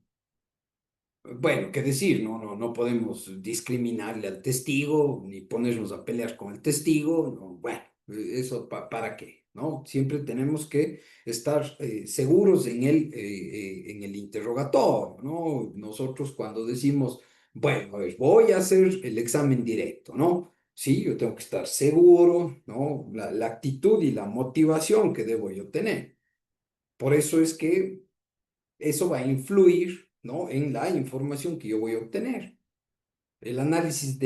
Bueno, qué decir, no podemos discriminarle al testigo ni ponernos a pelear con el testigo, no, bueno, eso ¿para qué? ¿No? Siempre tenemos que estar seguros en el interrogatorio, ¿no? Nosotros cuando decimos, bueno, a ver, voy a hacer el examen directo, ¿no? Sí, yo tengo que estar seguro, ¿no? La actitud y la motivación que debo yo tener. Por eso es que eso va a influir, ¿no?, en la información que yo voy a obtener. El análisis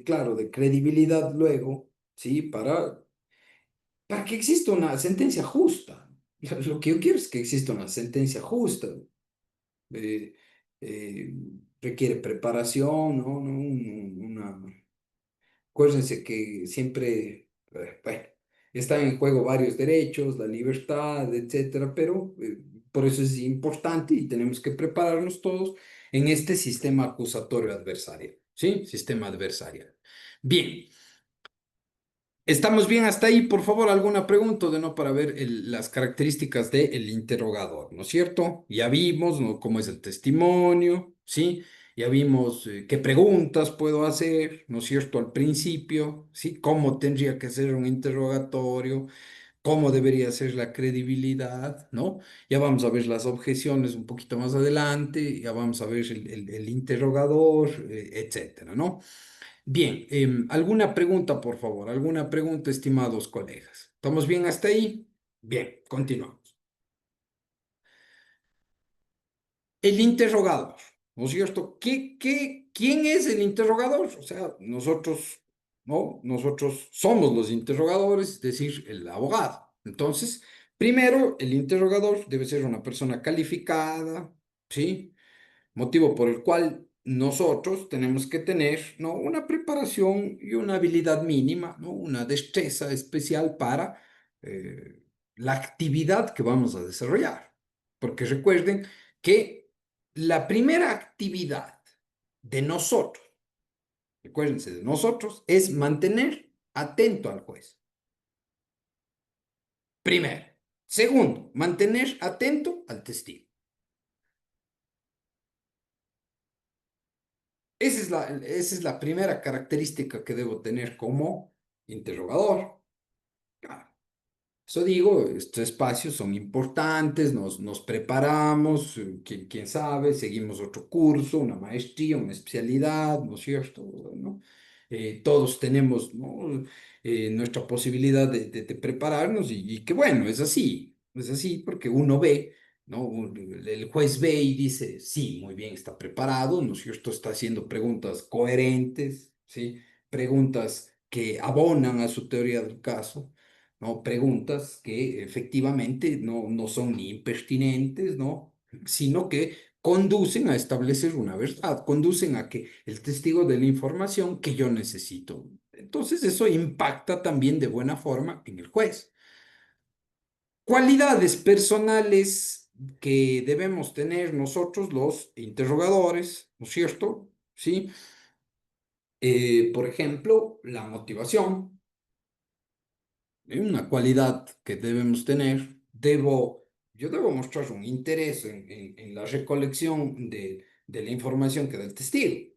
claro, de credibilidad luego, ¿sí? Para que exista una sentencia justa. Lo que yo quiero es que exista una sentencia justa. Eh, eh, Requiere preparación, ¿no? Acuérdense que siempre, bueno, están en juego varios derechos, la libertad, etcétera, pero por eso es importante y tenemos que prepararnos todos en este sistema acusatorio adversarial, ¿sí? Sistema adversarial. Bien, ¿estamos bien hasta ahí? Por favor, alguna pregunta de no para ver las características del interrogador, ¿no es cierto? Ya vimos, ¿no?, cómo es el testimonio, ¿sí? Ya vimos qué preguntas puedo hacer, ¿no es cierto?, al principio, ¿sí? Cómo tendría que ser un interrogatorio, cómo debería ser la credibilidad, ¿no? Ya vamos a ver las objeciones un poquito más adelante, ya vamos a ver el interrogador, etcétera, ¿no? Bien, ¿alguna pregunta, por favor? ¿Alguna pregunta, estimados colegas? ¿Estamos bien hasta ahí? Bien, continuamos. El interrogador, ¿no es cierto? ¿Quién es el interrogador? O sea, nosotros, ¿no? Nosotros somos los interrogadores, es decir, el abogado. Entonces, primero, el interrogador debe ser una persona calificada, ¿sí? Motivo por el cual nosotros tenemos que tener, ¿no?, una preparación y una habilidad mínima, ¿no?, una destreza especial para eh, la actividad que vamos a desarrollar. Porque recuerden que la primera actividad de nosotros, recuérdense, de nosotros, es mantener atento al juez. Primero. Segundo, mantener atento al testigo. Esa es la primera característica que debo tener como interrogador. Claro. Eso digo, estos espacios son importantes, nos preparamos, quién sabe, seguimos otro curso, una maestría, una especialidad, ¿no es cierto? ¿No? Todos tenemos, ¿no?, nuestra posibilidad de prepararnos y que bueno, es así porque uno ve, ¿no? El juez ve y dice, sí, muy bien, está preparado, ¿no es cierto? Está haciendo preguntas coherentes, ¿sí? Preguntas que abonan a su teoría del caso, ¿no? Preguntas que efectivamente no son ni impertinentes, ¿no?, sino que conducen a establecer una verdad, conducen a que el testigo dé la información que yo necesito. Entonces eso impacta también de buena forma en el juez. Cualidades personales que debemos tener nosotros los interrogadores, ¿no es cierto? ¿Sí? Por ejemplo, la motivación. Una cualidad que debemos tener. Debo yo debo mostrar un interés en la recolección de la información que da el testigo.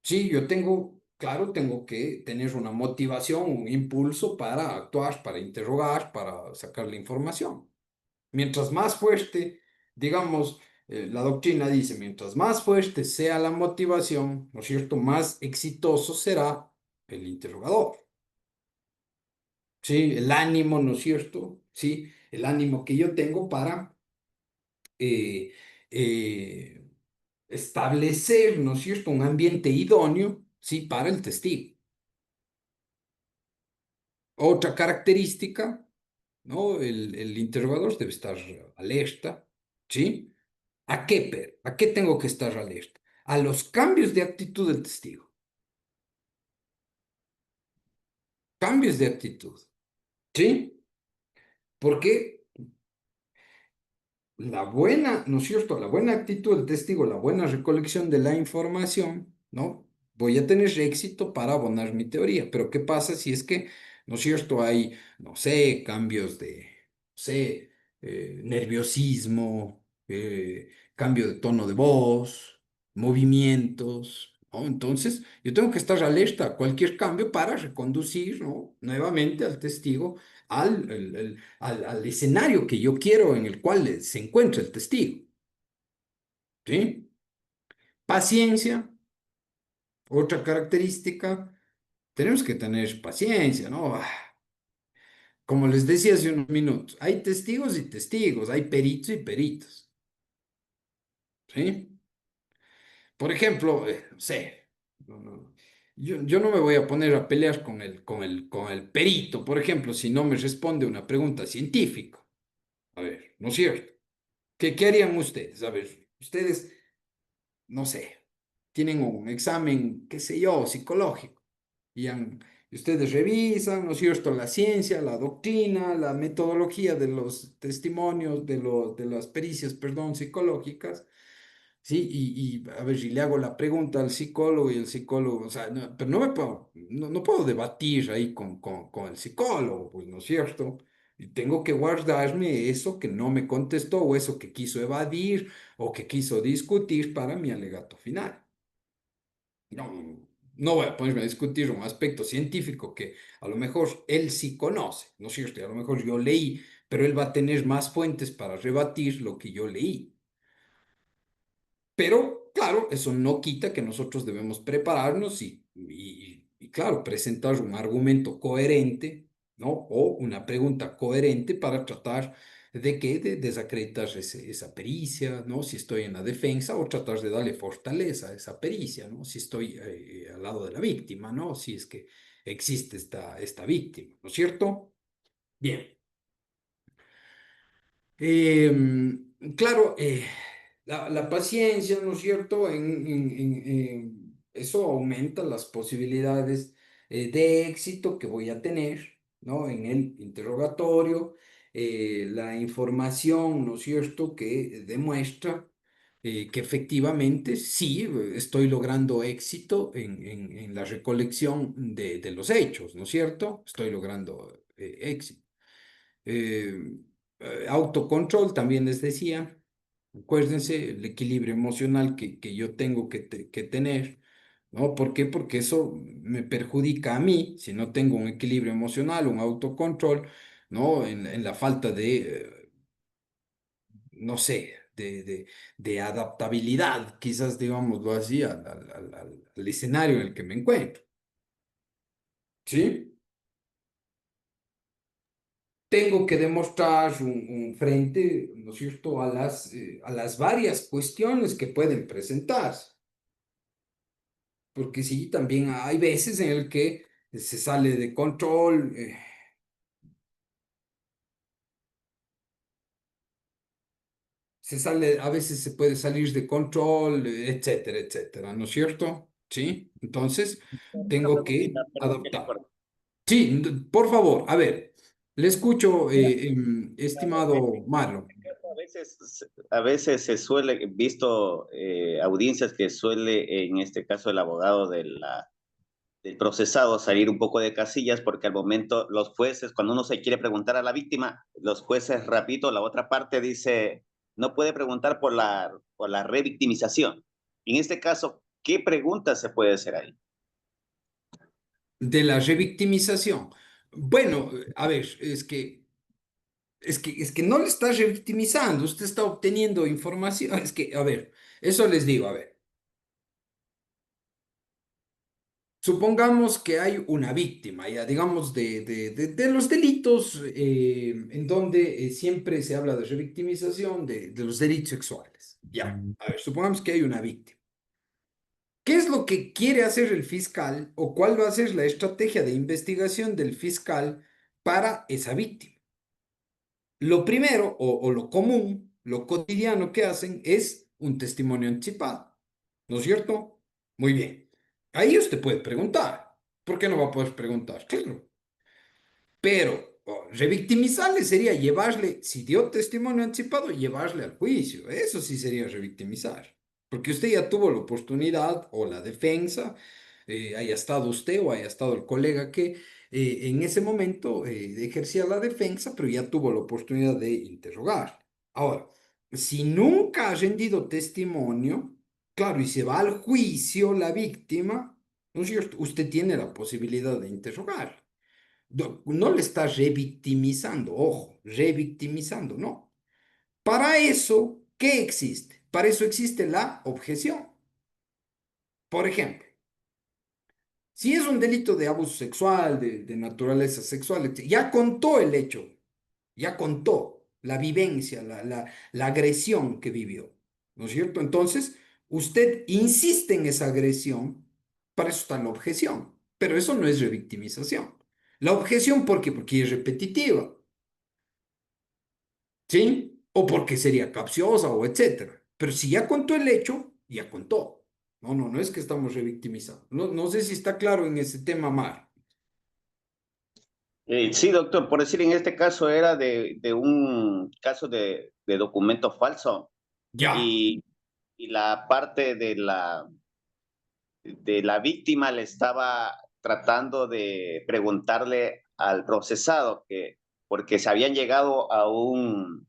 Sí, yo tengo, claro, tengo que tener una motivación, un impulso para actuar, para interrogar, para sacar la información. Mientras más fuerte, digamos, la doctrina dice, mientras más fuerte sea la motivación, ¿no es cierto?, más exitoso será el interrogador. Sí, el ánimo, ¿no es cierto? Sí, el ánimo que yo tengo para eh, eh, establecer, ¿no es cierto?, un ambiente idóneo, sí, para el testigo. Otra característica, ¿no? El interrogador debe estar alerta, ¿sí? ¿A qué, ¿A qué tengo que estar alerta? A los cambios de actitud del testigo. Cambios de actitud, ¿sí? Porque la buena, ¿no es cierto? La buena actitud del testigo, la buena recolección de la información, ¿no? Voy a tener éxito para abonar mi teoría. Pero ¿qué pasa si es que, ¿no es cierto? Hay, no sé, cambios de, no sé, nerviosismo, cambio de tono de voz, movimientos, ¿no? Entonces, yo tengo que estar alerta a cualquier cambio para reconducir, ¿no?, nuevamente al testigo al escenario que yo quiero en el cual se encuentra el testigo. ¿Sí? Paciencia, otra característica, tenemos que tener paciencia, ¿no? Como les decía hace unos minutos, hay testigos y testigos, hay peritos y peritos. ¿Sí? Por ejemplo, no sé, yo no me voy a poner a pelear con el perito, por ejemplo, si no me responde una pregunta científica. A ver, ¿no es cierto? ¿Qué harían ustedes? A ver, ustedes, no sé, tienen un examen, qué sé yo, psicológico, y ustedes revisan, ¿no es cierto?, la ciencia, la doctrina, la metodología de los testimonios, de las pericias, perdón, psicológicas, ¿sí? A ver, si le hago la pregunta al psicólogo y el psicólogo, o sea, pero no puedo debatir ahí con el psicólogo, pues, ¿no es cierto? Y tengo que guardarme eso que no me contestó o eso que quiso evadir o que quiso discutir para mi alegato final. No voy a ponerme a discutir un aspecto científico que a lo mejor él sí conoce, ¿no es cierto? Y a lo mejor yo leí, pero él va a tener más fuentes para rebatir lo que yo leí. Pero, claro, eso no quita que nosotros debemos prepararnos y, claro, presentar un argumento coherente, ¿no? O una pregunta coherente para tratar de desacreditar esa pericia, ¿no? Si estoy en la defensa, o tratar de darle fortaleza a esa pericia, ¿no? Si estoy al lado de la víctima, ¿no? Si es que existe esta víctima, ¿no es cierto? Bien. Claro, la paciencia, ¿no es cierto? Eso aumenta las posibilidades de éxito que voy a tener, ¿no?, en el interrogatorio. La información, ¿no es cierto?, que demuestra que efectivamente sí estoy logrando éxito en la recolección de los hechos, ¿no es cierto? Estoy logrando éxito. Eh, Autocontrol, también les decía, acuérdense el equilibrio emocional que yo tengo que tener, ¿no? ¿Por qué? Porque eso me perjudica a mí si no tengo un equilibrio emocional, un autocontrol, ¿no? En la falta de, no sé, de adaptabilidad, quizás digámoslo así, al escenario en el que me encuentro, ¿sí? Tengo que demostrar un frente, ¿no es cierto?, a las varias cuestiones que pueden presentarse. Porque sí, también hay veces en el que se sale de control, a veces se puede salir de control, etcétera, etcétera, ¿no es cierto? ¿Sí? Entonces, Una tengo preguntita, que perdón que le adaptar. corte. Sí, por favor, a ver, le escucho, Mira, estimado Marlon. a veces se suele, visto audiencias que suele, en este caso, el abogado del procesado salir un poco de casillas, porque al momento los jueces, cuando uno se quiere preguntar a la víctima, los jueces, repito, la otra parte dice, no puede preguntar por la revictimización. En este caso, ¿qué pregunta se puede hacer ahí? De la revictimización. Bueno, a ver, es que no le está revictimizando, usted está obteniendo información. Es que, a ver, eso les digo, a ver. Supongamos que hay una víctima, ya digamos, de los delitos en donde siempre se habla de revictimización de los delitos sexuales. Ya, a ver, supongamos que hay una víctima. ¿Qué es lo que quiere hacer el fiscal o cuál va a ser la estrategia de investigación del fiscal para esa víctima? Lo primero o lo común, lo cotidiano que hacen es un testimonio anticipado, ¿no es cierto? Muy bien. Ahí usted puede preguntar. ¿Por qué no va a poder preguntar? Claro. Pero revictimizarle sería llevarle, si dio testimonio anticipado, llevarle al juicio. Eso sí sería revictimizar. Porque usted ya tuvo la oportunidad o la defensa, haya estado usted o haya estado el colega que en ese momento ejercía la defensa, pero ya tuvo la oportunidad de interrogar. Ahora, si nunca ha rendido testimonio, claro, y se va al juicio la víctima, ¿no es cierto? Usted tiene la posibilidad de interrogar. No le está revictimizando, ojo, revictimizando, no. Para eso, ¿qué existe? Para eso existe la objeción. Por ejemplo, si es un delito de abuso sexual, de naturaleza sexual, ya contó el hecho, ya contó la vivencia, la agresión que vivió, ¿no es cierto? Entonces, usted insiste en esa agresión, para eso está la objeción, pero eso no es revictimización. La objeción, ¿por qué? Porque es repetitiva. ¿Sí? O porque sería capciosa o etcétera. Pero si ya contó el hecho, ya contó. No es que estamos revictimizando. No sé si está claro en ese tema, Mar. Sí, doctor, por decir, en este caso era de un caso de documento falso Ya. y, y la parte de la víctima le estaba tratando de preguntarle al procesado que, porque se habían llegado a un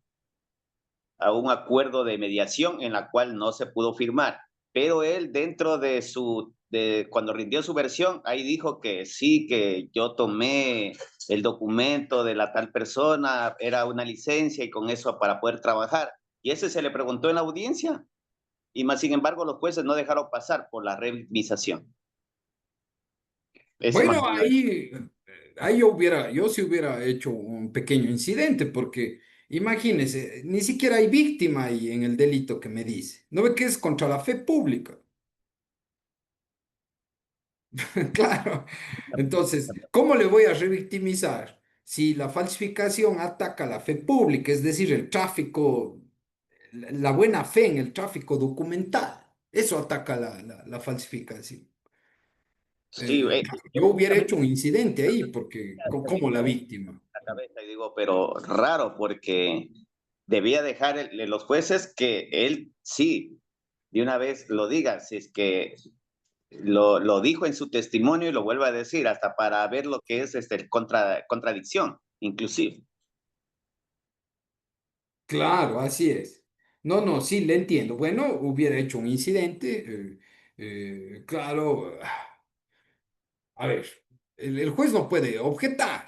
acuerdo de mediación en la cual no se pudo firmar, pero él dentro de cuando rindió su versión, ahí dijo que sí, que yo tomé el documento de la tal persona, era una licencia y con eso para poder trabajar. Y ese se le preguntó en la audiencia y más sin embargo los jueces no dejaron pasar por la revictimización. Ese más Bueno, o menos. ahí yo sí hubiera hecho un pequeño incidente, porque imagínese, ni siquiera hay víctima ahí en el delito que me dice. ¿No ve que es contra la fe pública? Claro. Entonces, ¿cómo le voy a revictimizar si la falsificación ataca la fe pública, es decir, el tráfico, la buena fe en el tráfico documental? Eso ataca la falsificación. Sí, Claro, yo hubiera hecho un incidente ahí, porque como la la víctima. cabeza y digo, pero raro porque debía dejar los jueces que él sí, de una vez lo diga, si es que lo dijo en su testimonio y lo vuelve a decir, hasta para ver lo que es contradicción, inclusive. Claro, así es. No, sí, le entiendo. Bueno, hubiera hecho un incidente. Claro, a ver, el juez no puede objetar.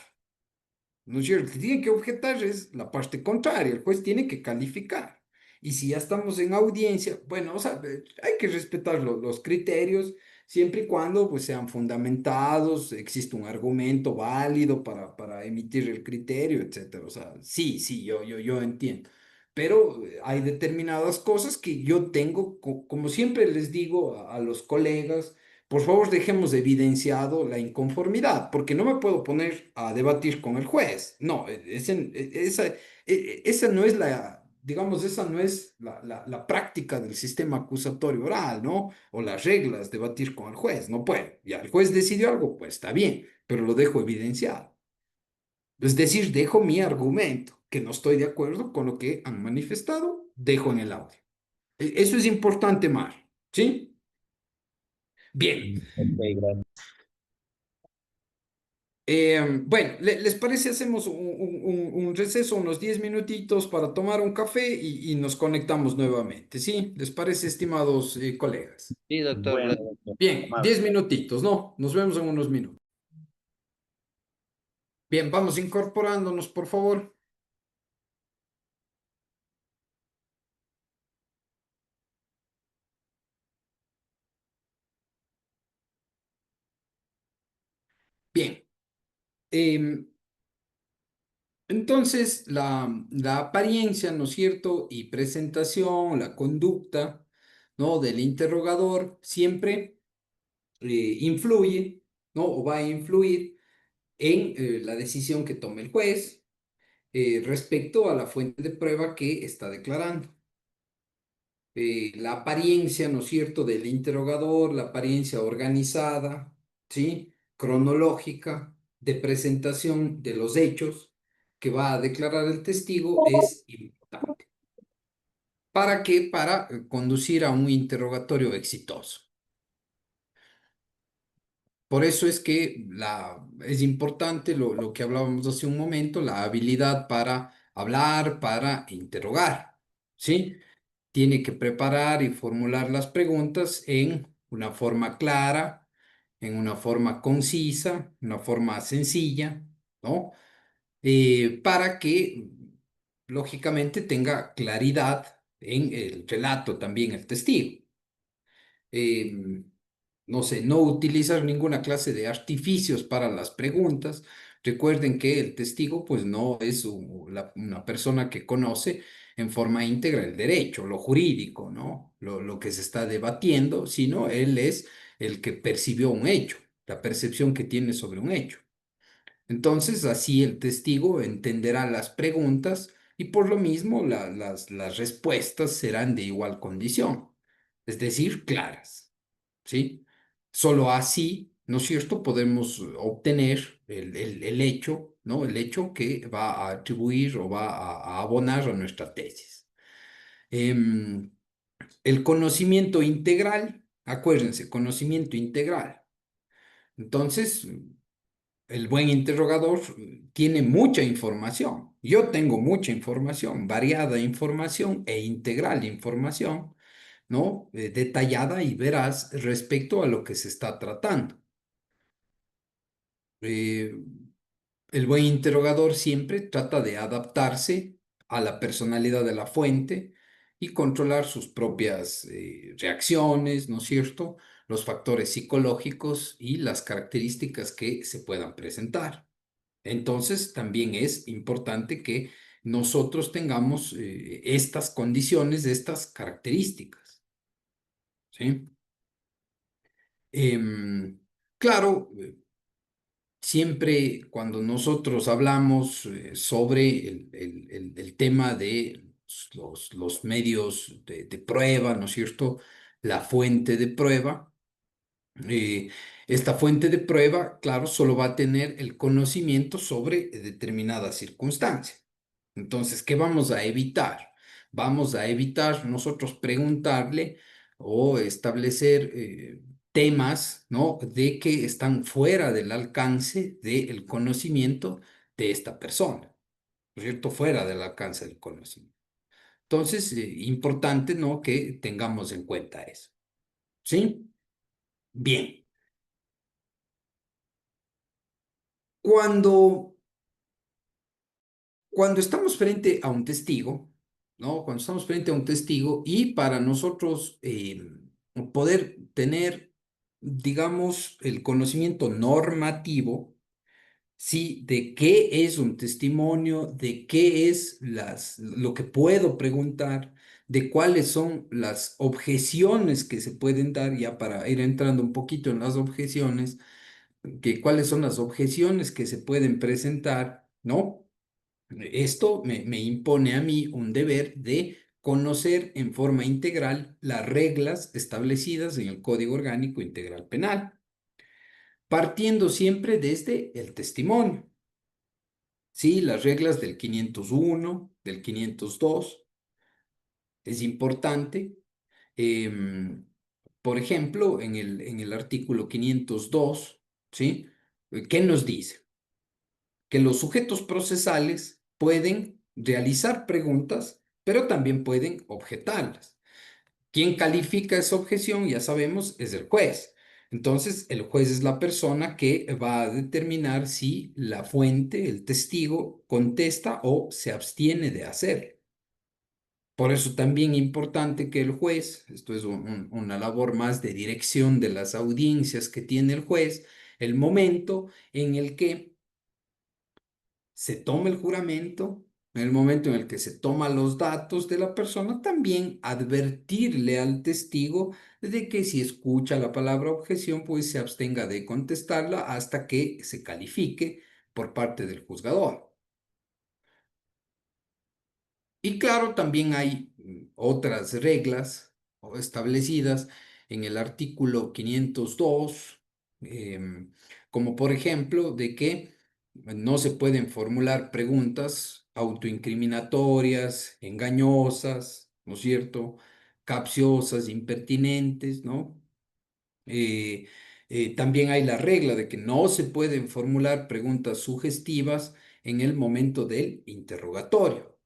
¿No es cierto? El que tiene que objetar es la parte contraria, el juez tiene que calificar. Y si ya estamos en audiencia, bueno, o sea, hay que respetar los criterios siempre y cuando pues, sean fundamentados, existe un argumento válido para emitir el criterio, etcétera. O sea, sí, yo entiendo. Pero hay determinadas cosas que yo tengo, como siempre les digo a los colegas, por favor, dejemos evidenciado la inconformidad, porque no me puedo poner a debatir con el juez. No, esa no es digamos, esa no es la práctica del sistema acusatorio oral, ¿no? O las reglas, debatir con el juez. No puedo. Ya, el juez decidió algo, pues está bien, pero lo dejo evidenciado. Es decir, dejo mi argumento, que no estoy de acuerdo con lo que han manifestado, dejo en el audio. Eso es importante, Mar. ¿Sí? Bien. Ok, gracias. Bueno, ¿les parece hacemos un receso, unos 10 minutitos para tomar un café y nos conectamos nuevamente? ¿Sí? ¿Les parece, estimados colegas? Sí, doctor. Bueno, doctor, Bien, amable. 10 minutitos, ¿no? Nos vemos en unos minutos. Bien, vamos incorporándonos, por favor. Bien. em, Entonces, la apariencia, ¿no es cierto? Y presentación, la conducta, ¿no? Del interrogador siempre influye, ¿no? O va a influir en la decisión que tome el juez respecto a la fuente de prueba que está declarando. La apariencia, ¿no es cierto?, del interrogador, la apariencia organizada, ¿sí? Cronológica, de presentación de los hechos que va a declarar el testigo es importante. ¿Para qué? Para conducir a un interrogatorio exitoso. Por eso es que es importante lo que hablábamos hace un momento, la habilidad para hablar, para interrogar, ¿sí? Tiene que preparar y formular las preguntas en una forma clara, en una forma concisa, una forma sencilla, ¿no? Para que, lógicamente, tenga claridad en el relato también el testigo. Eh, no sé, no utilizar ninguna clase de artificios para las preguntas. Recuerden que el testigo, pues, no es una persona que conoce en forma íntegra el derecho, lo jurídico, ¿no? Lo que se está debatiendo, sino él es el que percibió un hecho, la percepción que tiene sobre un hecho. Entonces, así el testigo entenderá las preguntas y por lo mismo las respuestas serán de igual condición, es decir, claras, ¿sí? Solo así, ¿no es cierto?, podemos obtener el hecho, ¿no? El hecho que va a atribuir o va a abonar a nuestra tesis. Em, el conocimiento integral, acuérdense, conocimiento integral. Entonces, el buen interrogador tiene mucha información. Yo tengo mucha información, variada información e integral información, ¿no? Detallada y veraz respecto a lo que se está tratando. Eh, el buen interrogador siempre trata de adaptarse a la personalidad de la fuente y controlar sus propias reacciones, ¿no es cierto? Los factores psicológicos y las características que se puedan presentar. Entonces, también es importante que nosotros tengamos estas condiciones, estas características, ¿sí? Em, claro, siempre cuando nosotros hablamos sobre el tema de los medios de prueba, ¿no es cierto? La fuente de prueba. Eh, esta fuente de prueba, claro, solo va a tener el conocimiento sobre determinada circunstancia. Entonces, ¿qué vamos a evitar? Vamos a evitar nosotros preguntarle o establecer temas, ¿no? De que están fuera del alcance del conocimiento de esta persona, ¿no es cierto? Fuera del alcance del conocimiento. Entonces, importante, ¿no? Que tengamos en cuenta eso. ¿Sí? Bien. Cuando, cuando estamos frente a un testigo, ¿no? Cuando estamos frente a un testigo y para nosotros poder tener, digamos, el conocimiento normativo, ¿sí? De qué es un testimonio, de qué es lo que puedo preguntar, de cuáles son las objeciones que se pueden dar, ya para ir entrando un poquito en las objeciones, que cuáles son las objeciones que se pueden presentar, ¿no? Esto me impone a mí un deber de conocer en forma integral las reglas establecidas en el Código Orgánico Integral Penal, partiendo siempre desde el testimonio. Sí, las reglas del 501, del 502, es importante. Em, por ejemplo, en el artículo 502, ¿sí? ¿Qué nos dice? que los sujetos procesales pueden realizar preguntas, pero también pueden objetarlas. ¿Quién califica esa objeción? Ya sabemos, es el juez. Entonces, el juez es la persona que va a determinar si la fuente, el testigo, contesta o se abstiene de hacerlo. Por eso también importante que el juez, esto es una labor más de dirección de las audiencias que tiene el juez, el momento en el que se toma el juramento, en el momento en el que se toman los datos de la persona, también advertirle al testigo de que si escucha la palabra objeción, pues se abstenga de contestarla hasta que se califique por parte del juzgador. Y claro, también hay otras reglas establecidas en el artículo 502, como por ejemplo de que no se pueden formular preguntas autoincriminatorias, engañosas, ¿no es cierto? Capciosas, impertinentes, ¿no? Eh, También hay la regla de que no se pueden formular preguntas sugestivas en el momento del interrogatorio,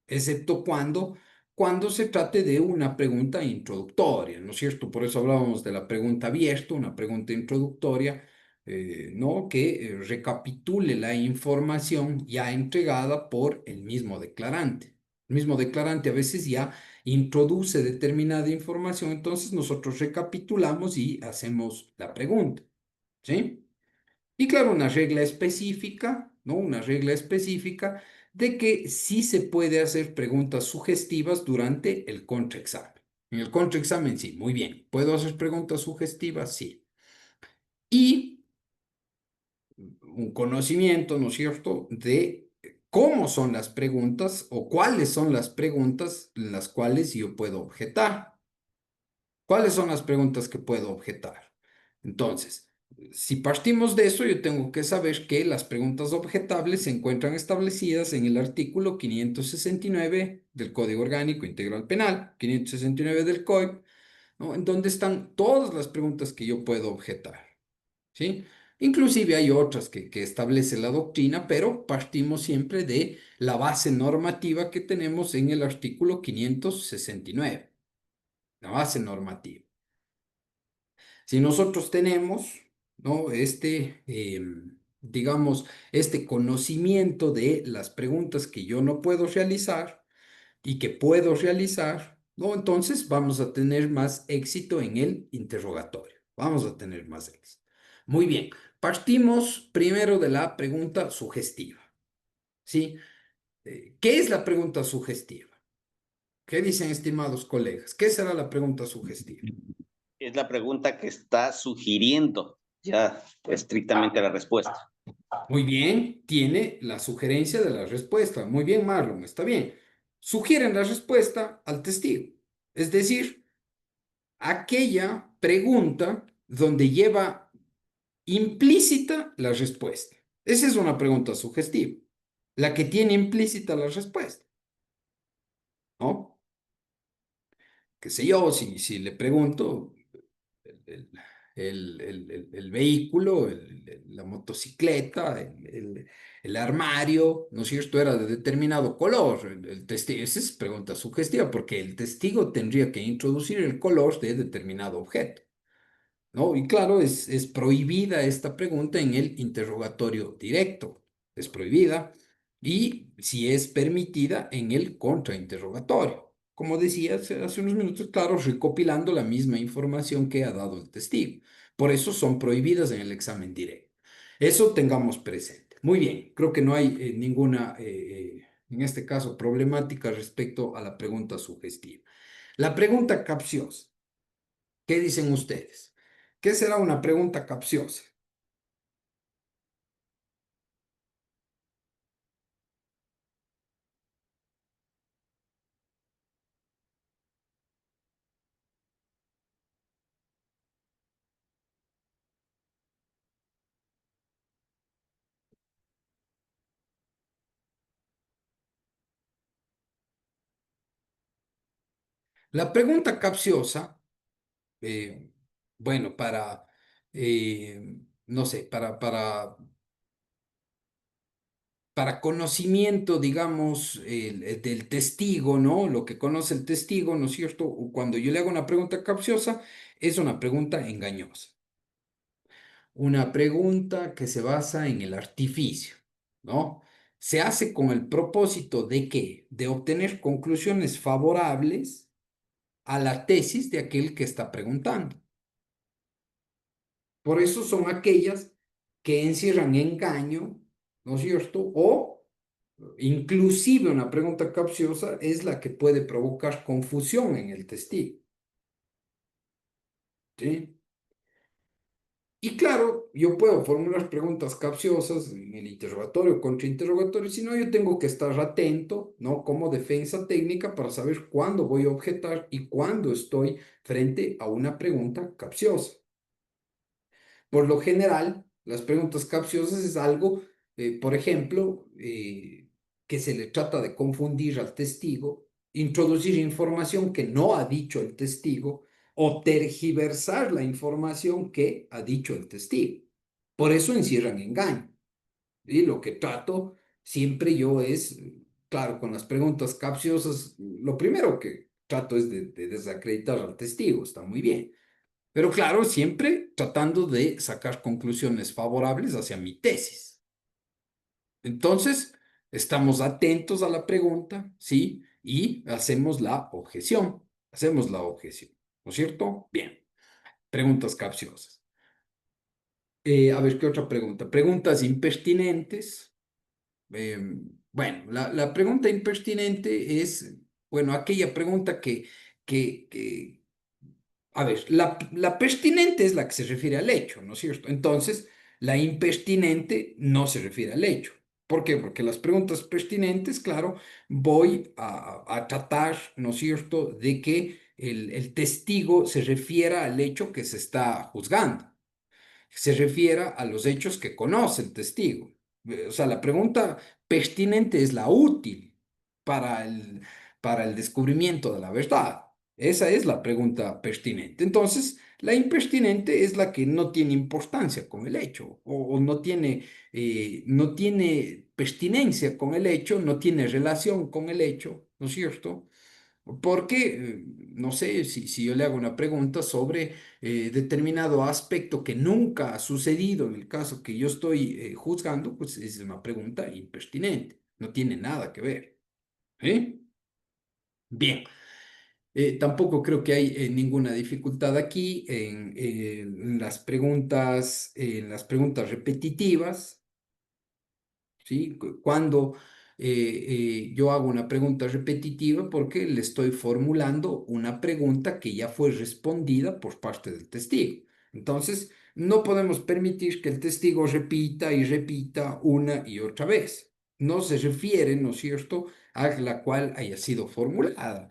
excepto cuando se trate de una pregunta introductoria, ¿no es cierto? Por eso hablábamos de la pregunta abierta, una pregunta introductoria, ¿no? Que recapitule la información ya entregada por el mismo declarante. El mismo declarante a veces ya introduce determinada información, entonces nosotros recapitulamos y hacemos la pregunta, ¿sí? Y claro, una regla específica, ¿no? Una regla específica de que sí se puede hacer preguntas sugestivas durante el contraexamen. En el contraexamen, sí, muy bien. ¿Puedo hacer preguntas sugestivas? Sí. Y un conocimiento, ¿no es cierto?, de cómo son las preguntas o cuáles son las preguntas en las cuales yo puedo objetar. ¿Cuáles son las preguntas que puedo objetar? Entonces, si partimos de eso, yo tengo que saber que las preguntas objetables se encuentran establecidas en el artículo 569 del Código Orgánico Integral Penal, 569 del COIP, ¿no? En donde están todas las preguntas que yo puedo objetar, ¿sí? Inclusive hay otras que establece la doctrina, pero partimos siempre de la base normativa que tenemos en el artículo 569, la base normativa. Si nosotros tenemos, ¿no? Digamos, este conocimiento de las preguntas que yo no puedo realizar y que puedo realizar, ¿no? Entonces vamos a tener más éxito en el interrogatorio. Vamos a tener más éxito. Muy bien, partimos primero de la pregunta sugestiva, ¿sí? ¿Qué es la pregunta sugestiva? ¿Qué dicen, estimados colegas? ¿Qué será la pregunta sugestiva? Es la pregunta que está sugiriendo ya estrictamente la respuesta. Muy bien, tiene la sugerencia de la respuesta. Muy bien, Marlon, está bien. Sugieren la respuesta al testigo. Es decir, aquella pregunta donde lleva implícita la respuesta. Esa es una pregunta sugestiva, la que tiene implícita la respuesta, ¿no? Qué sé yo, si le pregunto, el, el vehículo, la motocicleta, el armario, ¿no es cierto?, era de determinado color. El testigo, esa es pregunta sugestiva, porque el testigo tendría que introducir el color de determinado objeto, ¿no? Y claro, es prohibida esta pregunta en el interrogatorio directo, es prohibida, y si es permitida en el contrainterrogatorio. Como decía hace unos minutos, claro, recopilando la misma información que ha dado el testigo. Por eso son prohibidas en el examen directo. Eso tengamos presente. Muy bien, creo que no hay ninguna, en este caso, problemática respecto a la pregunta sugestiva. La pregunta capciosa. ¿Qué dicen ustedes? ¿Qué será una pregunta capciosa? La pregunta capciosa, eh, bueno, no sé, para para conocimiento, digamos, del testigo, ¿no? Lo que conoce el testigo, ¿no es cierto? O cuando yo le hago una pregunta capciosa, es una pregunta engañosa. Una pregunta que se basa en el artificio, ¿no? Se hace con el propósito de ¿qué? De obtener conclusiones favorables a la tesis de aquel que está preguntando. Por eso son aquellas que encierran engaño, ¿no es cierto? O inclusive una pregunta capciosa es la que puede provocar confusión en el testigo, ¿sí? Y claro, yo puedo formular preguntas capciosas en el interrogatorio, contrainterrogatorio, si no, yo tengo que estar atento, ¿no? Como defensa técnica para saber cuándo voy a objetar y cuándo estoy frente a una pregunta capciosa. Por lo general, las preguntas capciosas es algo, por ejemplo, que se le trata de confundir al testigo, introducir información que no ha dicho el testigo o tergiversar la información que ha dicho el testigo. Por eso encierran engaño. Y lo que trato siempre yo es, claro, con las preguntas capciosas, lo primero que trato es de desacreditar al testigo, está muy bien. Pero claro, siempre tratando de sacar conclusiones favorables hacia mi tesis. Entonces, estamos atentos a la pregunta, ¿sí? Y hacemos la objeción. Hacemos la objeción. ¿No es cierto? Bien. Preguntas capciosas. A ver, ¿qué otra pregunta? Preguntas impertinentes. Bueno, la pregunta impertinente es, bueno, aquella pregunta que a ver, la pertinente es la que se refiere al hecho, ¿no es cierto? Entonces, la impertinente no se refiere al hecho. ¿Por qué? Porque las preguntas pertinentes, claro, voy a tratar, ¿no es cierto?, de que el testigo se refiera al hecho que se está juzgando, se refiera a los hechos que conoce el testigo. O sea, la pregunta pertinente es la útil para para el descubrimiento de la verdad. Esa es la pregunta pertinente. Entonces, la impertinente es la que no tiene importancia con el hecho o no tiene pertinencia con el hecho, no tiene relación con el hecho, ¿no es cierto? Porque, no sé, si yo le hago una pregunta sobre determinado aspecto que nunca ha sucedido en el caso que yo estoy juzgando, pues es una pregunta impertinente, no tiene nada que ver. ¿Eh? Bien, tampoco creo que hay ninguna dificultad aquí en las preguntas repetitivas. ¿Sí? Cuando yo hago una pregunta repetitiva porque le estoy formulando una pregunta que ya fue respondida por parte del testigo. Entonces, no podemos permitir que el testigo repita y repita una y otra vez. No se refiere, ¿no es cierto?, a la cual haya sido formulada.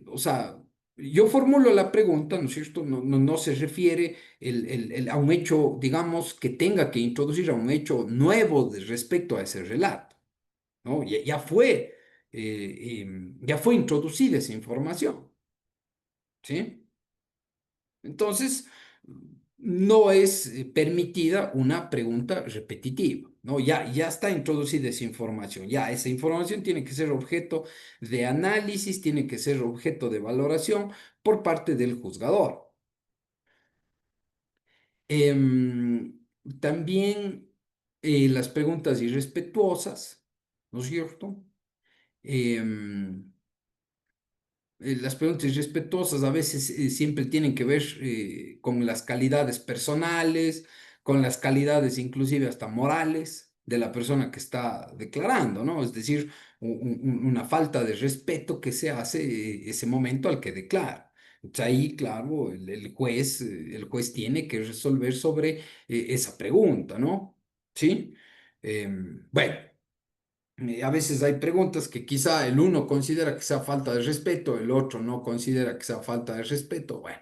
O sea, yo formulo la pregunta, ¿no es cierto? No se refiere a un hecho, digamos, que tenga que introducir a un hecho nuevo respecto a ese relato, ¿no? Ya fue introducida esa información, ¿sí? Entonces, no es permitida una pregunta repetitiva, ¿no? Ya está introducida esa información, ya esa información tiene que ser objeto de análisis, tiene que ser objeto de valoración por parte del juzgador. Em, También las preguntas irrespetuosas, ¿no es cierto? Em, las preguntas irrespetuosas a veces siempre tienen que ver con las calidades personales, con las calidades inclusive hasta morales de la persona que está declarando, ¿no? Es decir, una falta de respeto que se hace ese momento al que declara. Entonces ahí, claro, el juez tiene que resolver sobre esa pregunta, ¿no? ¿Sí? Bueno. A veces hay preguntas que quizá el uno considera que sea falta de respeto, el otro no considera que sea falta de respeto. Bueno,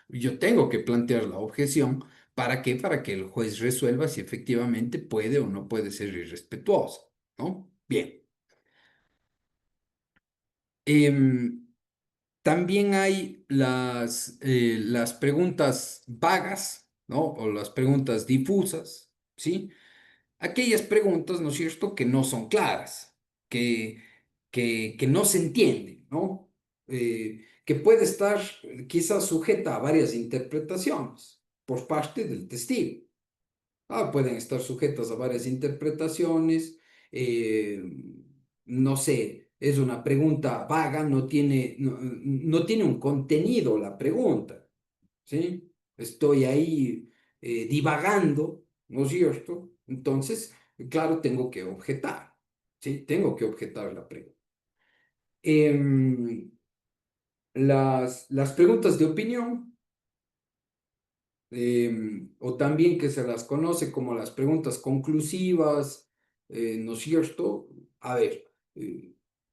yo tengo que plantear la objeción. ¿Para qué? Para que el juez resuelva si efectivamente puede o no puede ser irrespetuoso, ¿no? Bien. Em, También hay las preguntas vagas, ¿no? O las preguntas difusas, ¿sí? aquellas preguntas, ¿no es cierto?, que no son claras, que, que no se entienden, ¿no? Que puede estar quizás sujeta a varias interpretaciones por parte del testigo. Pueden estar sujetas a varias interpretaciones. eh, no sé, es una pregunta vaga, no tiene un contenido la pregunta, ¿sí? Estoy ahí divagando, ¿no es cierto? Entonces, claro, tengo que objetar, ¿sí? Tengo que objetar la pregunta. Em, las preguntas de opinión, o también que se las conoce como las preguntas conclusivas, ¿no es cierto? A ver,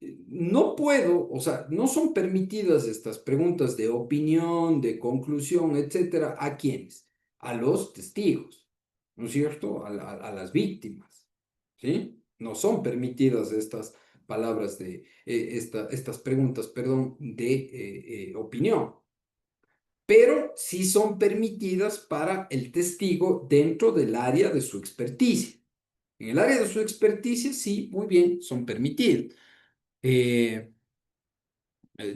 no puedo, o sea, no son permitidas estas preguntas de opinión, de conclusión, etcétera, ¿a quiénes? A los testigos, ¿no es cierto? A las víctimas, ¿sí? No son permitidas estas palabras estas preguntas, perdón, de opinión, pero sí son permitidas para el testigo dentro del área de su experticia. En el área de su experticia, sí, muy bien, son permitidas. Eh,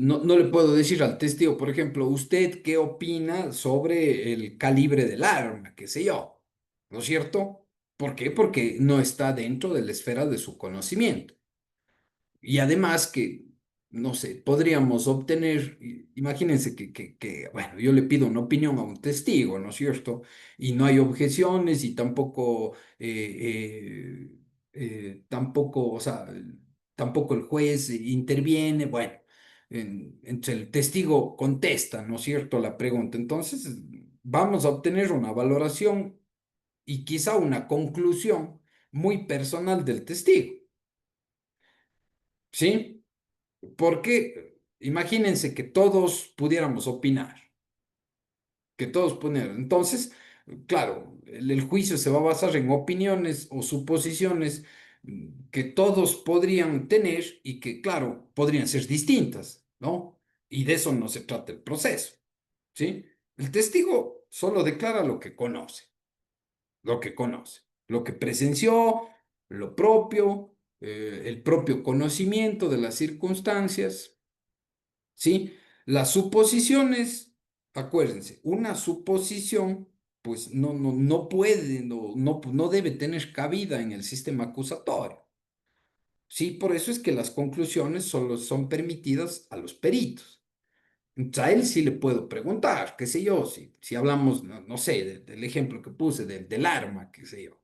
no le puedo decir al testigo, por ejemplo, ¿usted qué opina sobre el calibre del arma? ¿Qué sé yo? ¿No es cierto? ¿Por qué? Porque no está dentro de la esfera de su conocimiento. Y además que, no sé, podríamos obtener, imagínense bueno, yo le pido una opinión a un testigo, ¿no es cierto? Y no hay objeciones y tampoco, tampoco, o sea, tampoco el juez interviene, bueno, entre el testigo contesta, ¿no es cierto?, la pregunta. Entonces, vamos a obtener una valoración y quizá una conclusión muy personal del testigo, ¿sí? Porque imagínense que todos pudiéramos opinar, que todos pudieran. Entonces, claro, el juicio se va a basar en opiniones o suposiciones que todos podrían tener y que, claro, podrían ser distintas, ¿no? Y de eso no se trata el proceso, ¿sí? El testigo solo declara lo que conoce, lo que presenció, lo propio, el propio conocimiento de las circunstancias. ¿Sí? Las suposiciones, acuérdense, una suposición, pues no puede, no debe tener cabida en el sistema acusatorio. Sí, por eso es que las conclusiones solo son permitidas a los peritos. Entonces, a él sí le puedo preguntar, qué sé yo, si hablamos, no sé, del ejemplo que puse, del arma, qué sé yo.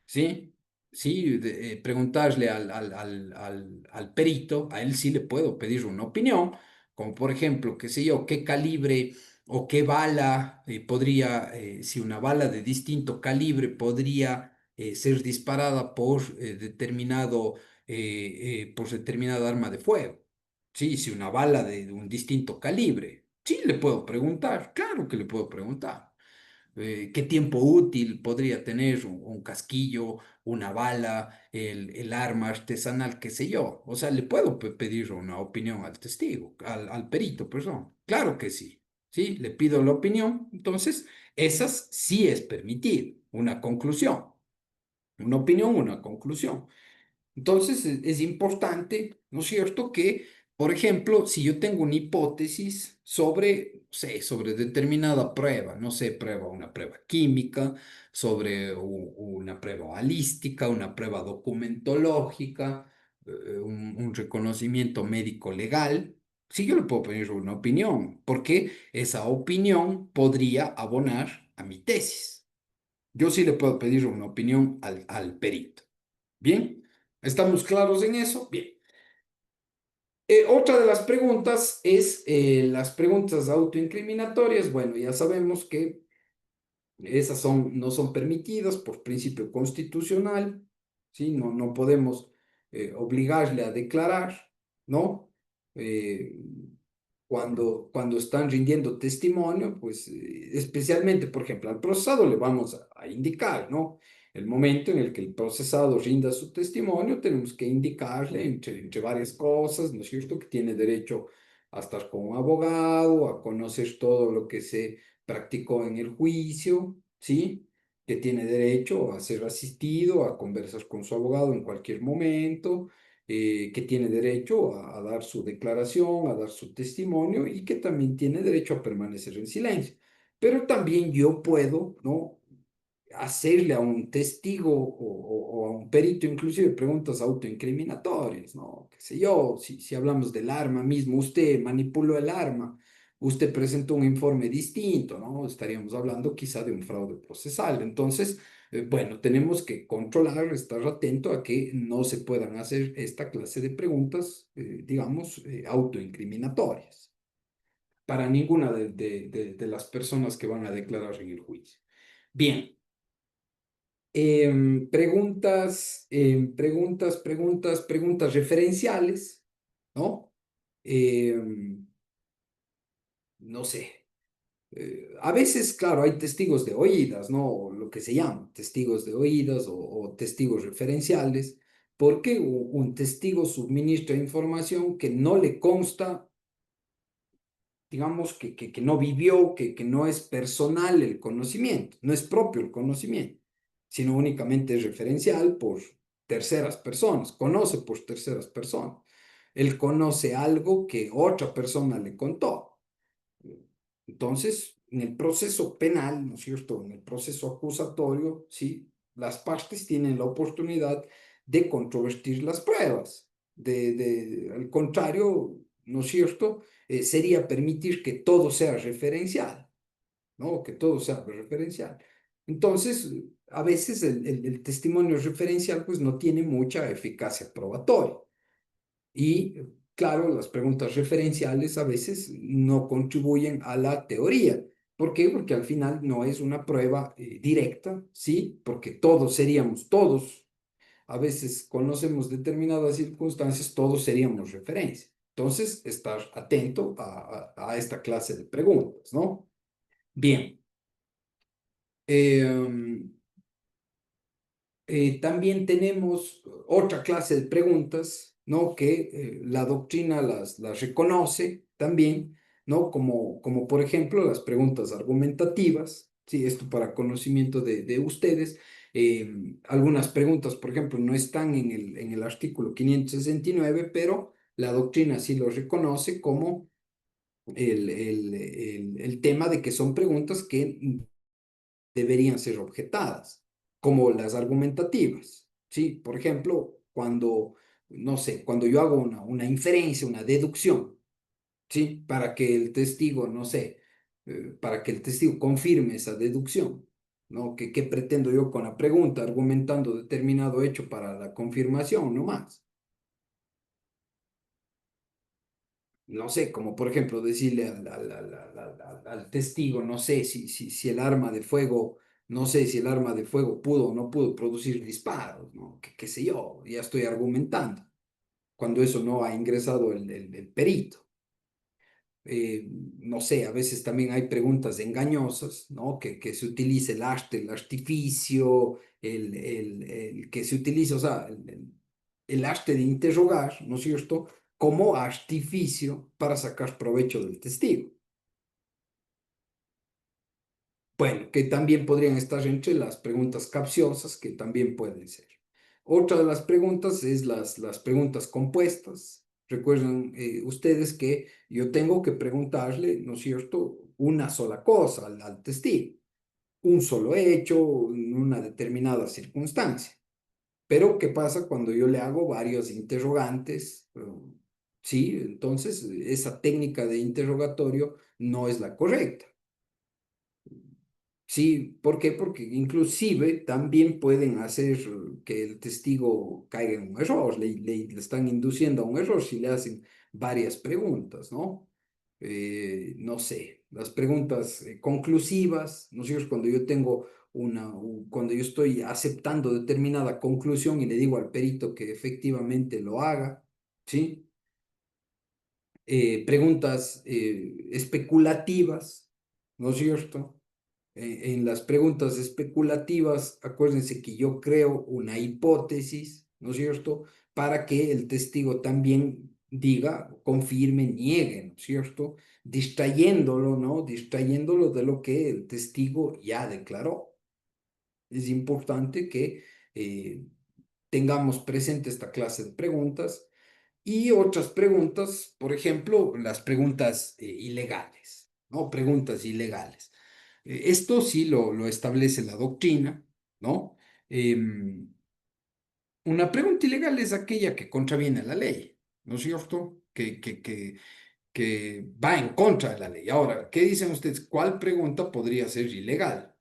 ¿Sí? Sí, preguntarle al perito, a él sí le puedo pedir una opinión, como por ejemplo, qué sé yo, qué calibre o qué bala podría, si una bala de distinto calibre podría ser disparada por determinada arma de fuego. Sí, si una bala de un distinto calibre. Sí, le puedo preguntar, claro que le puedo preguntar. ¿Qué tiempo útil podría tener un casquillo, una bala, el arma artesanal, qué sé yo? O sea, le puedo pedir una opinión al testigo, al perito, perdón. Claro que sí. Sí, le pido la opinión. Entonces, esas sí es permitir una conclusión. Una opinión, una conclusión. Entonces es importante, ¿no es cierto?, que, por ejemplo, si yo tengo una hipótesis sobre, no sé, sobre determinada prueba, no sé, una prueba química, sobre una prueba balística, una prueba documentológica, un reconocimiento médico legal, sí yo le puedo pedir una opinión, porque esa opinión podría abonar a mi tesis. Yo sí le puedo pedir una opinión al perito. Bien, ¿estamos claros en eso? Bien. Otra de las preguntas es las preguntas autoincriminatorias. Bueno, ya sabemos que esas no son permitidas por principio constitucional, ¿sí? No podemos obligarle a declarar, ¿no? Eh, cuando están rindiendo testimonio, pues especialmente, por ejemplo, al procesado le vamos a indicar, ¿no? El momento en el que el procesado rinda su testimonio, tenemos que indicarle entre varias cosas, ¿no es cierto?, que tiene derecho a estar con un abogado, a conocer todo lo que se practicó en el juicio, ¿sí? que tiene derecho a ser asistido, a conversar con su abogado en cualquier momento, que tiene derecho a dar su declaración, a dar su testimonio y que también tiene derecho a permanecer en silencio. Pero también yo puedo, ¿no?, hacerle a un testigo o a un perito inclusive preguntas autoincriminatorias, ¿no? Qué sé yo, si hablamos del arma mismo, usted manipuló el arma, usted presentó un informe distinto, ¿no? Estaríamos hablando quizá de un fraude procesal. Entonces, bueno, tenemos que controlar, estar atento a que no se puedan hacer esta clase de preguntas, digamos, autoincriminatorias para ninguna de las personas que van a declarar en el juicio. Bien. Preguntas referenciales, ¿no? No sé. A veces, claro, hay testigos de oídas, ¿no? O lo que se llama testigos de oídas o testigos referenciales, porque un testigo suministra información que no le consta, digamos, que no vivió, que no es personal el conocimiento, no es propio el conocimiento, sino únicamente es referencial por terceras personas, conoce por terceras personas. Él conoce algo que otra persona le contó. Entonces, en el proceso penal, ¿no es cierto?, en el proceso acusatorio, sí, las partes tienen la oportunidad de controvertir las pruebas. Al contrario, ¿no es cierto?, sería permitir que todo sea referencial, ¿no? Que todo sea referencial. Entonces, a veces el testimonio referencial pues no tiene mucha eficacia probatoria. Y claro, las preguntas referenciales a veces no contribuyen a la teoría. ¿Por qué? Porque al final no es una prueba directa, ¿sí? Porque todos, a veces conocemos determinadas circunstancias, todos seríamos referencia. Entonces, estar atento a esta clase de preguntas, ¿no? Bien. Eh, También tenemos otra clase de preguntas, ¿no?, que la doctrina las reconoce también, ¿no? Como por ejemplo las preguntas argumentativas, ¿sí? Esto para conocimiento de ustedes. Algunas preguntas, por ejemplo, no están en el artículo 569, pero la doctrina sí lo reconoce como el tema de que son preguntas que deberían ser objetadas, como las argumentativas, ¿sí? Por ejemplo, cuando, no sé, cuando yo hago una inferencia, una deducción, ¿sí? Para que el testigo, no sé, para que el testigo confirme esa deducción, ¿no? ¿Qué pretendo yo con la pregunta, argumentando determinado hecho para la confirmación, no más? No sé, como por ejemplo decirle al testigo, no sé si el arma de fuego, no sé si el arma de fuego pudo o no pudo producir disparos, ¿no? Qué sé yo, ya estoy argumentando, cuando eso no ha ingresado el perito. No sé, a veces también hay preguntas engañosas, ¿no? Que se utilice el arte, el artificio, el que se utiliza, o sea, el arte de interrogar, ¿no es cierto?, como artificio para sacar provecho del testigo. Bueno, que también podrían estar entre las preguntas capciosas, que también pueden ser. Otra de las preguntas es las preguntas compuestas. Recuerden ustedes que yo tengo que preguntarle, ¿no es cierto?, una sola cosa al testigo, un solo hecho, en una determinada circunstancia. Pero, ¿qué pasa cuando yo le hago varios interrogantes? Sí, entonces esa técnica de interrogatorio no es la correcta. Sí, ¿por qué? Porque inclusive también pueden hacer que el testigo caiga en un error, le están induciendo a un error si le hacen varias preguntas, ¿no? No sé, las preguntas conclusivas, ¿no es cierto? Cuando yo tengo cuando yo estoy aceptando determinada conclusión y le digo al perito que efectivamente lo haga, ¿sí? Preguntas especulativas, ¿no es cierto? En las preguntas especulativas, acuérdense que yo creo una hipótesis, ¿no es cierto?, para que el testigo también diga, confirme, niegue, ¿no es cierto?, distrayéndolo, ¿no?, distrayéndolo de lo que el testigo ya declaró. Es importante que tengamos presente esta clase de preguntas y otras preguntas, por ejemplo, las preguntas ilegales, ¿no? Preguntas ilegales. Esto sí lo establece la doctrina, ¿no? Una pregunta ilegal es aquella que contraviene a la ley, ¿no es cierto? Que va en contra de la ley. Ahora, ¿qué dicen ustedes? ¿Cuál pregunta podría ser ilegal?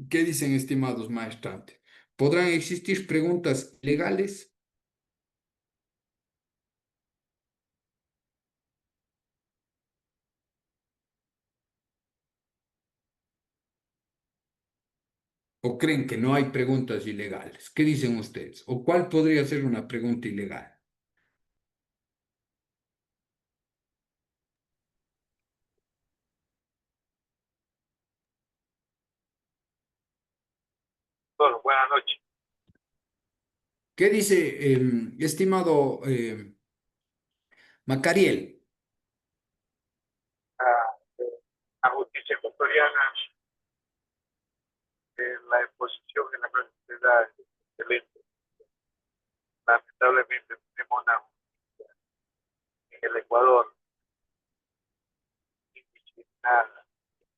¿Qué dicen, estimados maestrantes? ¿Podrán existir preguntas ilegales? ¿O creen que no hay preguntas ilegales? ¿Qué dicen ustedes? ¿O cuál podría ser una pregunta ilegal? Bueno, buenas noches. ¿Qué dice, estimado Macariel? Ah, la justicia ecuatoriana, la exposición en la universidad es excelente. Lamentablemente tenemos una justicia en el Ecuador indisciplinada,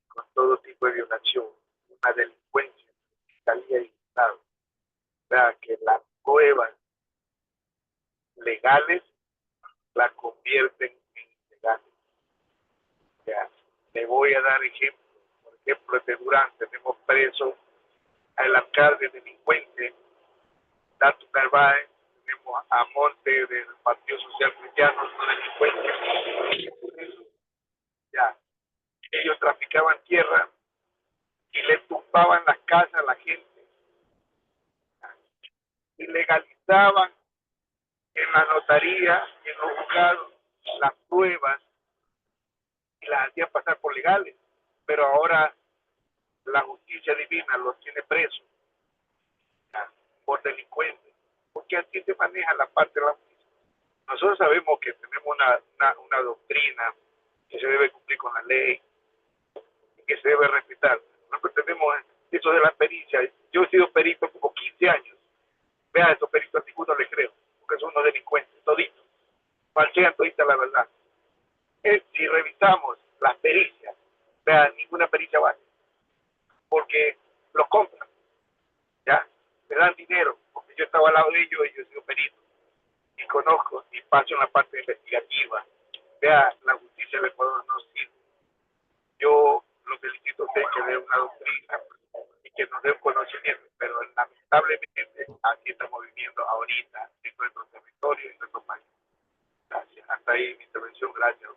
con todo tipo de violación, una delincuencia, fiscalía y Estado. O sea, que las pruebas legales la convierten en ilegales. O sea, le voy a dar ejemplo. Por ejemplo, en Durán tenemos preso al alcalde delincuente Dato Narváez, tenemos a Monte del Partido Social Cristiano, no delincuentes. Ya, ellos traficaban tierra y le tumbaban las casas a la gente, y legalizaban en la notaría, en los juzgados, las pruebas y las hacían pasar por legales. Pero ahora la justicia divina los tiene presos por delincuentes, porque así se maneja la parte de la justicia. Nosotros sabemos que tenemos una doctrina que se debe cumplir con la ley y que se debe respetar. Nosotros tenemos eso de la pericia. Yo he sido perito como 15 años. Vea, estos peritos a ninguno les creo, porque son unos delincuentes, toditos. Falsean todita la verdad. Si revisamos las pericias, vea, ninguna pericia vale, porque los compran, ¿ya? Me dan dinero, porque yo estaba al lado de ellos y yo he sido perito. Y conozco y paso en la parte investigativa. Vea, la justicia del Ecuador no sirve. Yo lo felicito a usted que dé una doctrina y que nos dé un conocimiento, pero lamentablemente así estamos viviendo ahorita en nuestro territorio y en nuestro país. Gracias. Hasta ahí mi intervención. Gracias.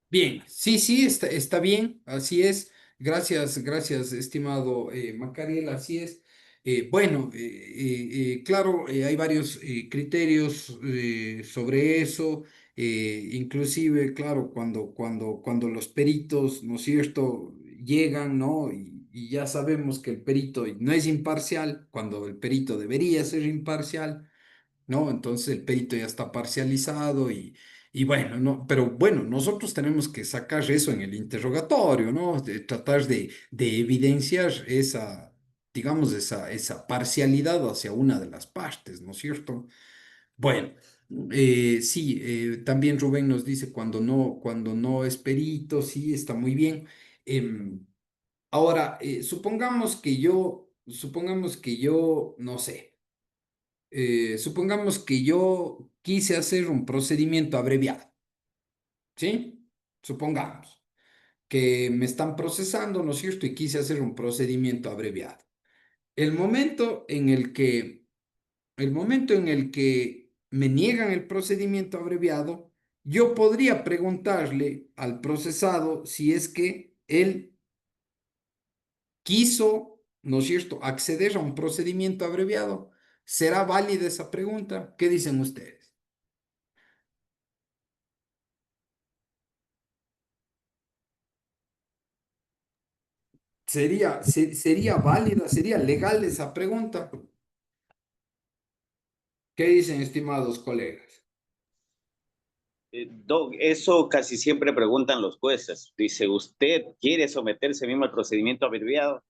Bien, sí, sí, está bien, así es. Gracias, gracias, estimado Macariel, así es. Bueno, claro, hay varios criterios sobre eso, inclusive, claro, cuando los peritos, ¿no es cierto?, llegan, ¿no? Y ya sabemos que el perito no es imparcial, cuando el perito debería ser imparcial. ¿No? Entonces el perito ya está parcializado y bueno, ¿no? Pero bueno, nosotros tenemos que sacar eso en el interrogatorio, ¿no? De tratar de evidenciar esa, digamos, esa parcialidad hacia una de las partes, ¿no es cierto? Bueno, sí, también Rubén nos dice cuando no es perito, sí, está muy bien. Ahora, supongamos que yo, no sé. Supongamos que yo quise hacer un procedimiento abreviado, ¿sí? Supongamos que me están procesando, ¿no es cierto? Y quise hacer un procedimiento abreviado. El momento en el que, el momento en el que me niegan el procedimiento abreviado, yo podría preguntarle al procesado si es que él quiso, ¿no es cierto?, acceder a un procedimiento abreviado. ¿Será válida esa pregunta? ¿Qué dicen ustedes? ¿Sería válida, sería legal esa pregunta? ¿Qué dicen, estimados colegas? Eso casi siempre preguntan los jueces. Dice, ¿usted quiere someterse mismo al procedimiento abreviado?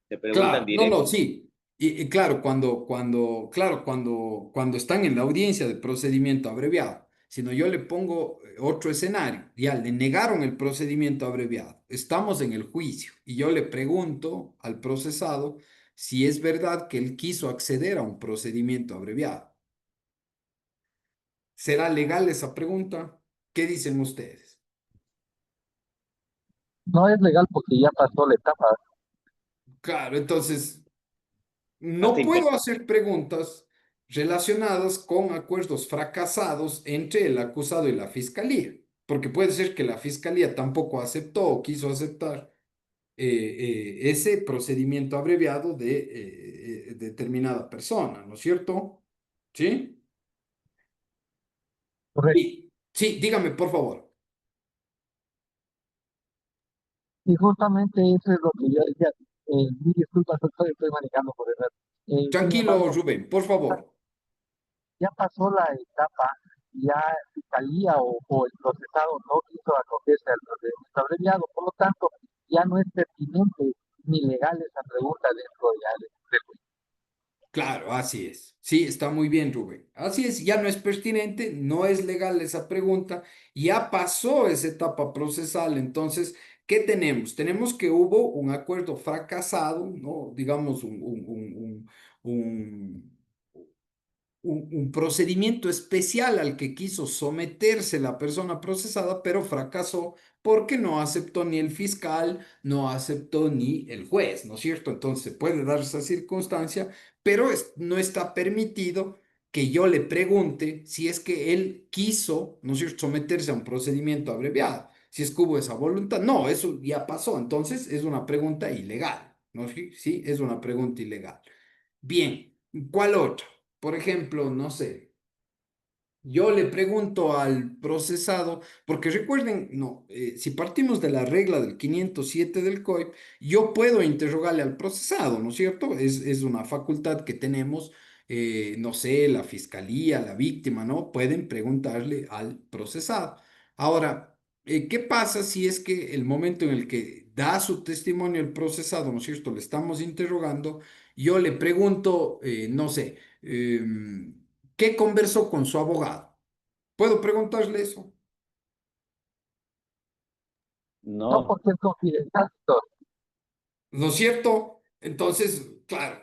Te preguntan Claro, no, no, directo. sí. Y claro, cuando están en la audiencia de procedimiento abreviado, sino yo le pongo otro escenario, ya le negaron el procedimiento abreviado, estamos en el juicio y yo le pregunto al procesado si es verdad que él quiso acceder a un procedimiento abreviado. ¿Será legal esa pregunta? ¿Qué dicen ustedes? No es legal porque ya pasó la etapa. Claro, entonces Hasta no puedo hacer preguntas relacionadas con acuerdos fracasados entre el acusado y la fiscalía, porque puede ser que la fiscalía tampoco aceptó o quiso aceptar ese procedimiento abreviado de determinada persona, ¿no es cierto? ¿Sí? Correcto. Sí, sí, dígame, por favor. Y justamente eso es lo que yo decía. Mi disculpa, estoy manejando por error. Sin Tranquilo, embargo, Rubén, por favor. ya pasó la etapa, ya Fiscalía o el procesado no quiso acogerse al procedimiento abreviado, por lo tanto, ya no es pertinente ni legal esa pregunta dentro del juicio. Claro, así es. Sí, está muy bien, Rubén. Así es, ya no es pertinente, no es legal esa pregunta, ya pasó esa etapa procesal. Entonces, ¿qué tenemos? Tenemos que hubo un acuerdo fracasado, ¿no? Digamos, un- un procedimiento especial al que quiso someterse la persona procesada, pero fracasó porque no aceptó ni el fiscal, no aceptó ni el juez, ¿no es cierto? Entonces puede dar esa circunstancia, pero no está permitido que yo le pregunte si es que él quiso, ¿no es cierto?, someterse a un procedimiento abreviado, si es que hubo esa voluntad. No, eso ya pasó, entonces es una pregunta ilegal, ¿no? Sí, sí, es una pregunta ilegal. Bien, ¿cuál otro? Por ejemplo, no sé, yo le pregunto al procesado, porque recuerden, no, si partimos de la regla del 507 del COIP, yo puedo interrogarle al procesado, ¿no es cierto? Es una facultad que tenemos, no sé, la fiscalía, la víctima, ¿no? Pueden preguntarle al procesado. Ahora, ¿qué pasa si es que el momento en el que da su testimonio el procesado, ¿no es cierto? Le estamos interrogando, yo le pregunto, no sé, ¿qué conversó con su abogado? ¿Puedo preguntarle eso? No No, porque es confidencial. ¿No es cierto? Entonces, claro,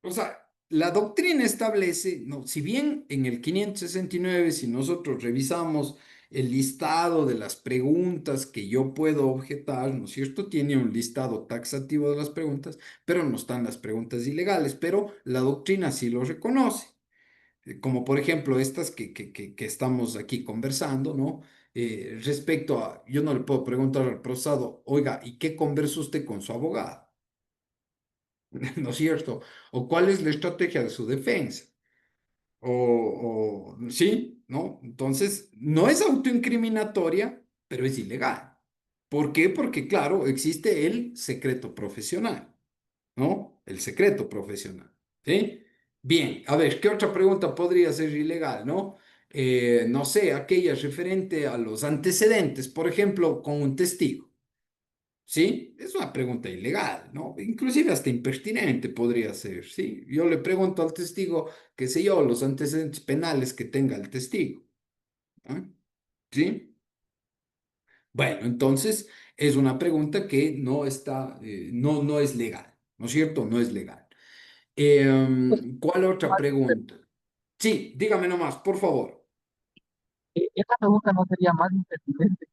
o sea, la doctrina establece, no, si bien en el 569, si nosotros revisamos el listado de las preguntas que yo puedo objetar, ¿no es cierto? Tiene un listado taxativo de las preguntas, pero no están las preguntas ilegales, pero la doctrina sí lo reconoce. Como por ejemplo estas que estamos aquí conversando, ¿no? Respecto a, yo no le puedo preguntar al procesado, oiga, ¿y qué conversó usted con su abogado? ¿No es cierto? ¿O cuál es la estrategia de su defensa? Sí, ¿no? Entonces, no es autoincriminatoria, pero es ilegal. ¿Por qué? Porque, claro, existe el secreto profesional. ¿No? El secreto profesional, ¿sí? Bien, a ver, ¿qué otra pregunta podría ser ilegal, no? No sé, aquella referente a los antecedentes, por ejemplo, con un testigo, ¿sí? Es una pregunta ilegal, ¿no? Inclusive hasta impertinente podría ser, ¿sí? Yo le pregunto al testigo, qué sé yo, los antecedentes penales que tenga el testigo, ¿ah? ¿Sí? Bueno, entonces es una pregunta que no está, no es legal, ¿no es cierto? No es legal. ¿Cuál otra pregunta? Sí, dígame nomás, por favor. Esta pregunta no sería más impertinente,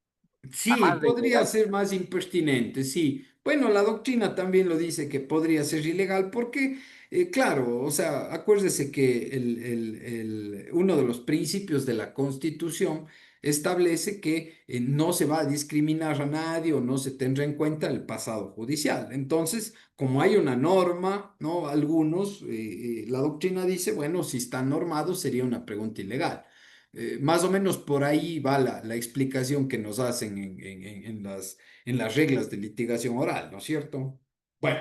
Sí, además de podría ilegal. ser más impertinente, sí. Bueno, la doctrina también lo dice que podría ser ilegal porque, claro, o sea, acuérdese que uno de los principios de la Constitución establece que no se va a discriminar a nadie o no se tendrá en cuenta el pasado judicial. Entonces, como hay una norma, ¿no? Algunos, la doctrina dice, bueno, si está normado sería una pregunta ilegal. Más o menos por ahí va la explicación que nos hacen en las reglas de litigación oral, ¿no es cierto? Bueno,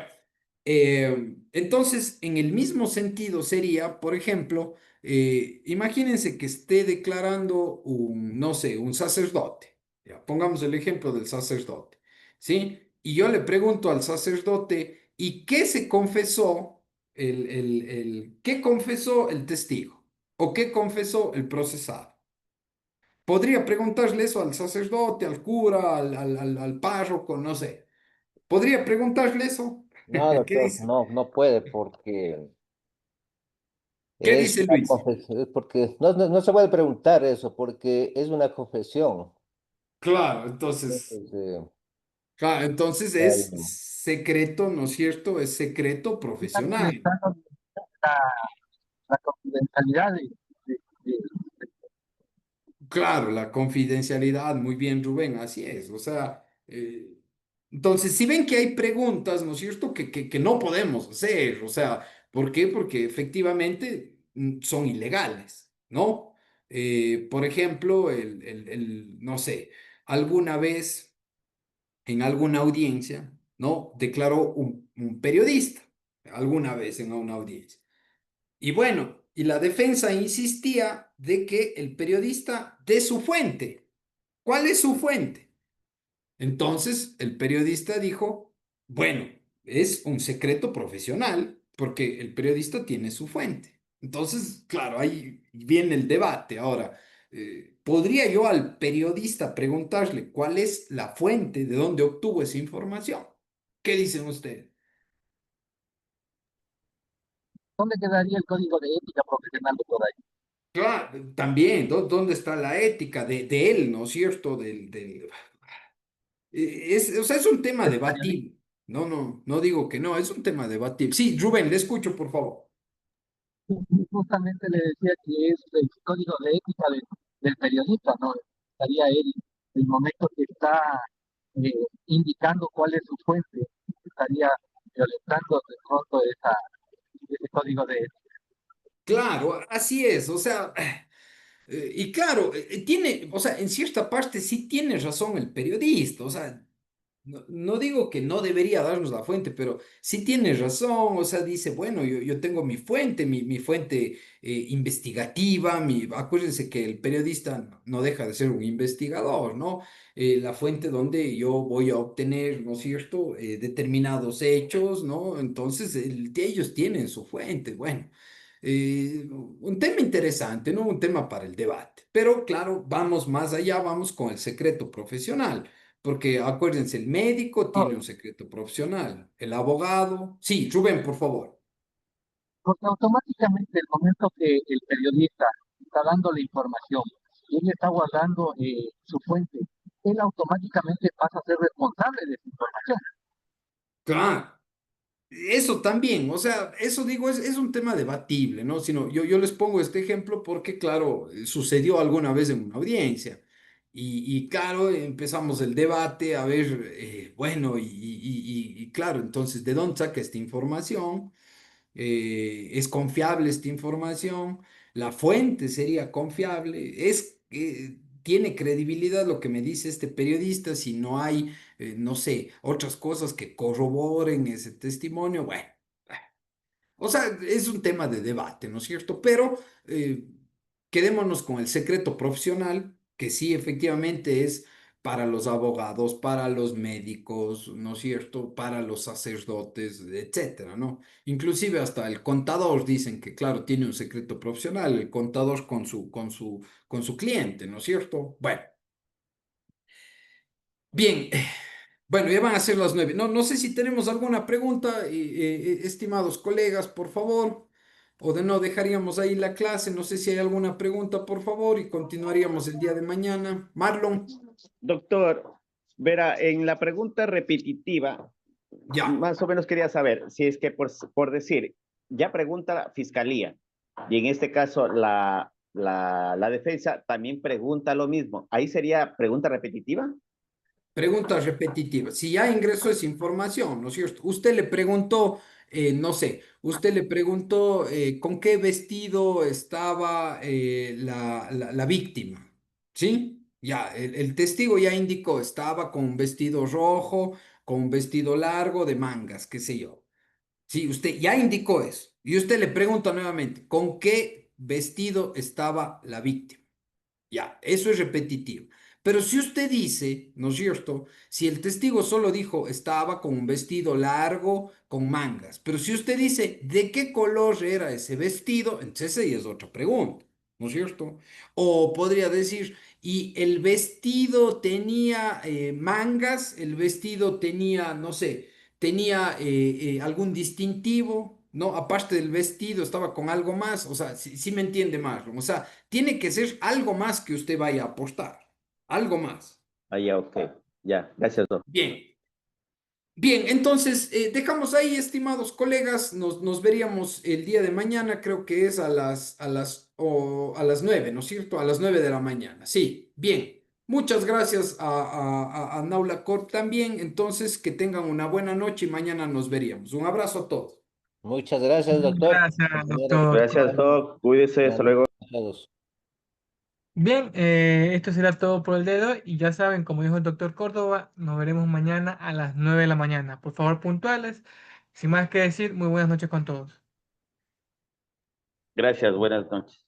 entonces, en el mismo sentido sería, por ejemplo, imagínense que esté declarando un, no sé, un sacerdote. Ya, pongamos el ejemplo del sacerdote, ¿sí? Y yo le pregunto al sacerdote, ¿Y qué se confesó qué confesó el testigo? ¿O qué confesó el procesado? Podría preguntarle eso al sacerdote, al cura, al párroco, no sé. Podría preguntarle eso. No, ¿Qué doctor, dice? no, no puede porque ¿Qué es dice una Luis? confesión, porque no se puede preguntar eso porque es una confesión. Claro, entonces, Entonces, claro, entonces ahí es no. secreto, ¿no es cierto? Es secreto Están profesional. molestando la, la confidencialidad de- Claro, la confidencialidad, muy bien, Rubén, así es. O sea, entonces, si ven que hay preguntas, ¿no es cierto?, que no podemos hacer. O sea, ¿por qué? Porque efectivamente son ilegales, ¿no? Por ejemplo, no sé, alguna vez en alguna audiencia, ¿no? Declaró un periodista, alguna vez en una audiencia. Y bueno, y la defensa insistía de que el periodista dé su fuente. ¿Cuál es su fuente? Entonces el periodista dijo, bueno, es un secreto profesional porque el periodista tiene su fuente. Entonces, claro, ahí viene el debate. Ahora, ¿podría yo al periodista preguntarle cuál es la fuente de dónde obtuvo esa información? ¿Qué dicen ustedes? ¿Dónde quedaría el código de ética profesional de por ahí? Claro, también, ¿dónde está la ética de él, ¿no es cierto? O sea, es un tema Del periodista. debatible. No digo que no, es un tema debatible. Sí, Rubén, le escucho, por favor. Y justamente le decía que es el código de ética del periodista, ¿no? Estaría él, el momento que está eh, indicando cuál es su fuente, estaría violentando de pronto ese código de ética. Claro, así es. O sea, y claro, tiene, o sea, en cierta parte sí tiene razón el periodista. O sea, no digo que no debería darnos la fuente, pero sí tiene razón, o sea, dice, bueno, yo tengo mi fuente, mi fuente investigativa, acuérdense que el periodista no deja de ser un investigador, ¿no? La fuente donde yo voy a obtener, ¿no es cierto?, determinados hechos, ¿no? Entonces, ellos tienen su fuente, bueno. Un tema interesante, ¿no? Un tema para el debate. Pero claro, vamos más allá, vamos con el secreto profesional. Porque acuérdense, el médico No, tiene un secreto profesional, el abogado. Sí, Rubén, por favor. porque automáticamente el momento que el periodista está dando la información y él está guardando su fuente, él automáticamente pasa a ser responsable de esa información. Claro, eso también, o sea, eso digo, es un tema debatible, ¿no? Sino, yo les pongo este ejemplo porque, claro, sucedió alguna vez en una audiencia. Y claro, empezamos el debate, a ver, bueno, y claro, entonces, ¿de dónde saca esta información? ¿Es confiable esta información? ¿La fuente sería confiable? ¿Tiene credibilidad lo que me dice este periodista si no hay, no sé, otras cosas que corroboren ese testimonio? Bueno, o sea, es un tema de debate, ¿no es cierto? Pero quedémonos con el secreto profesional, que sí, efectivamente es para los abogados, para los médicos, ¿no es cierto? Para los sacerdotes, etcétera, ¿no? Inclusive hasta el contador dicen que, claro, tiene un secreto profesional, el contador con su cliente, ¿no es cierto? Bueno, bien. Bueno, ya van a ser las 9. No sé si tenemos alguna pregunta, estimados colegas, por favor. O de no, dejaríamos ahí la clase. No sé si hay alguna pregunta, por favor, y continuaríamos el día de mañana. Marlon, Doctor, verá, en la pregunta repetitiva, ya. más o menos quería saber si es que por decir, ya pregunta la fiscalía y en este caso la defensa también pregunta lo mismo. ¿Ahí sería pregunta repetitiva? Pregunta repetitiva. Si ya ingresó esa información, ¿no es cierto? Usted le preguntó, no sé, usted le preguntó con qué vestido estaba la víctima, ¿sí? Ya, el testigo ya indicó, estaba con un vestido rojo, con un vestido largo de mangas, qué sé yo. Sí, usted ya indicó eso. Y usted le pregunta nuevamente, ¿con qué vestido estaba la víctima? Ya, eso es repetitivo. Pero si usted dice, ¿no es cierto? Si el testigo solo dijo estaba con un vestido largo con mangas, pero si usted dice de qué color era ese vestido, entonces esa ya es otra pregunta, ¿no es cierto? O podría decir, y el vestido tenía mangas, el vestido tenía, no sé, tenía algún distintivo, ¿no? Aparte del vestido, estaba con algo más, o sea, si me entiende más, o sea, tiene que ser algo más que usted vaya a apostar, algo más. Ah, ya, ok. Ya, gracias, doctor. Bien, bien, entonces dejamos ahí, estimados colegas, nos veríamos el día de mañana, creo que es a las 9, ¿no es cierto? A las 9 de la mañana, sí, bien. Muchas gracias a Naula Corp también, entonces que tengan una buena noche y mañana nos veríamos. Un abrazo a todos. Muchas gracias, doctor. Gracias, Compañeros, doctor. Gracias, doc. Cuídese. buenas Hasta luego. noches a todos. Bien, esto será todo por el dedo y ya saben, como dijo el doctor Córdoba, nos veremos mañana a las 9 de la mañana. Por favor, puntuales. Sin más que decir, muy buenas noches con todos. Gracias. Buenas noches.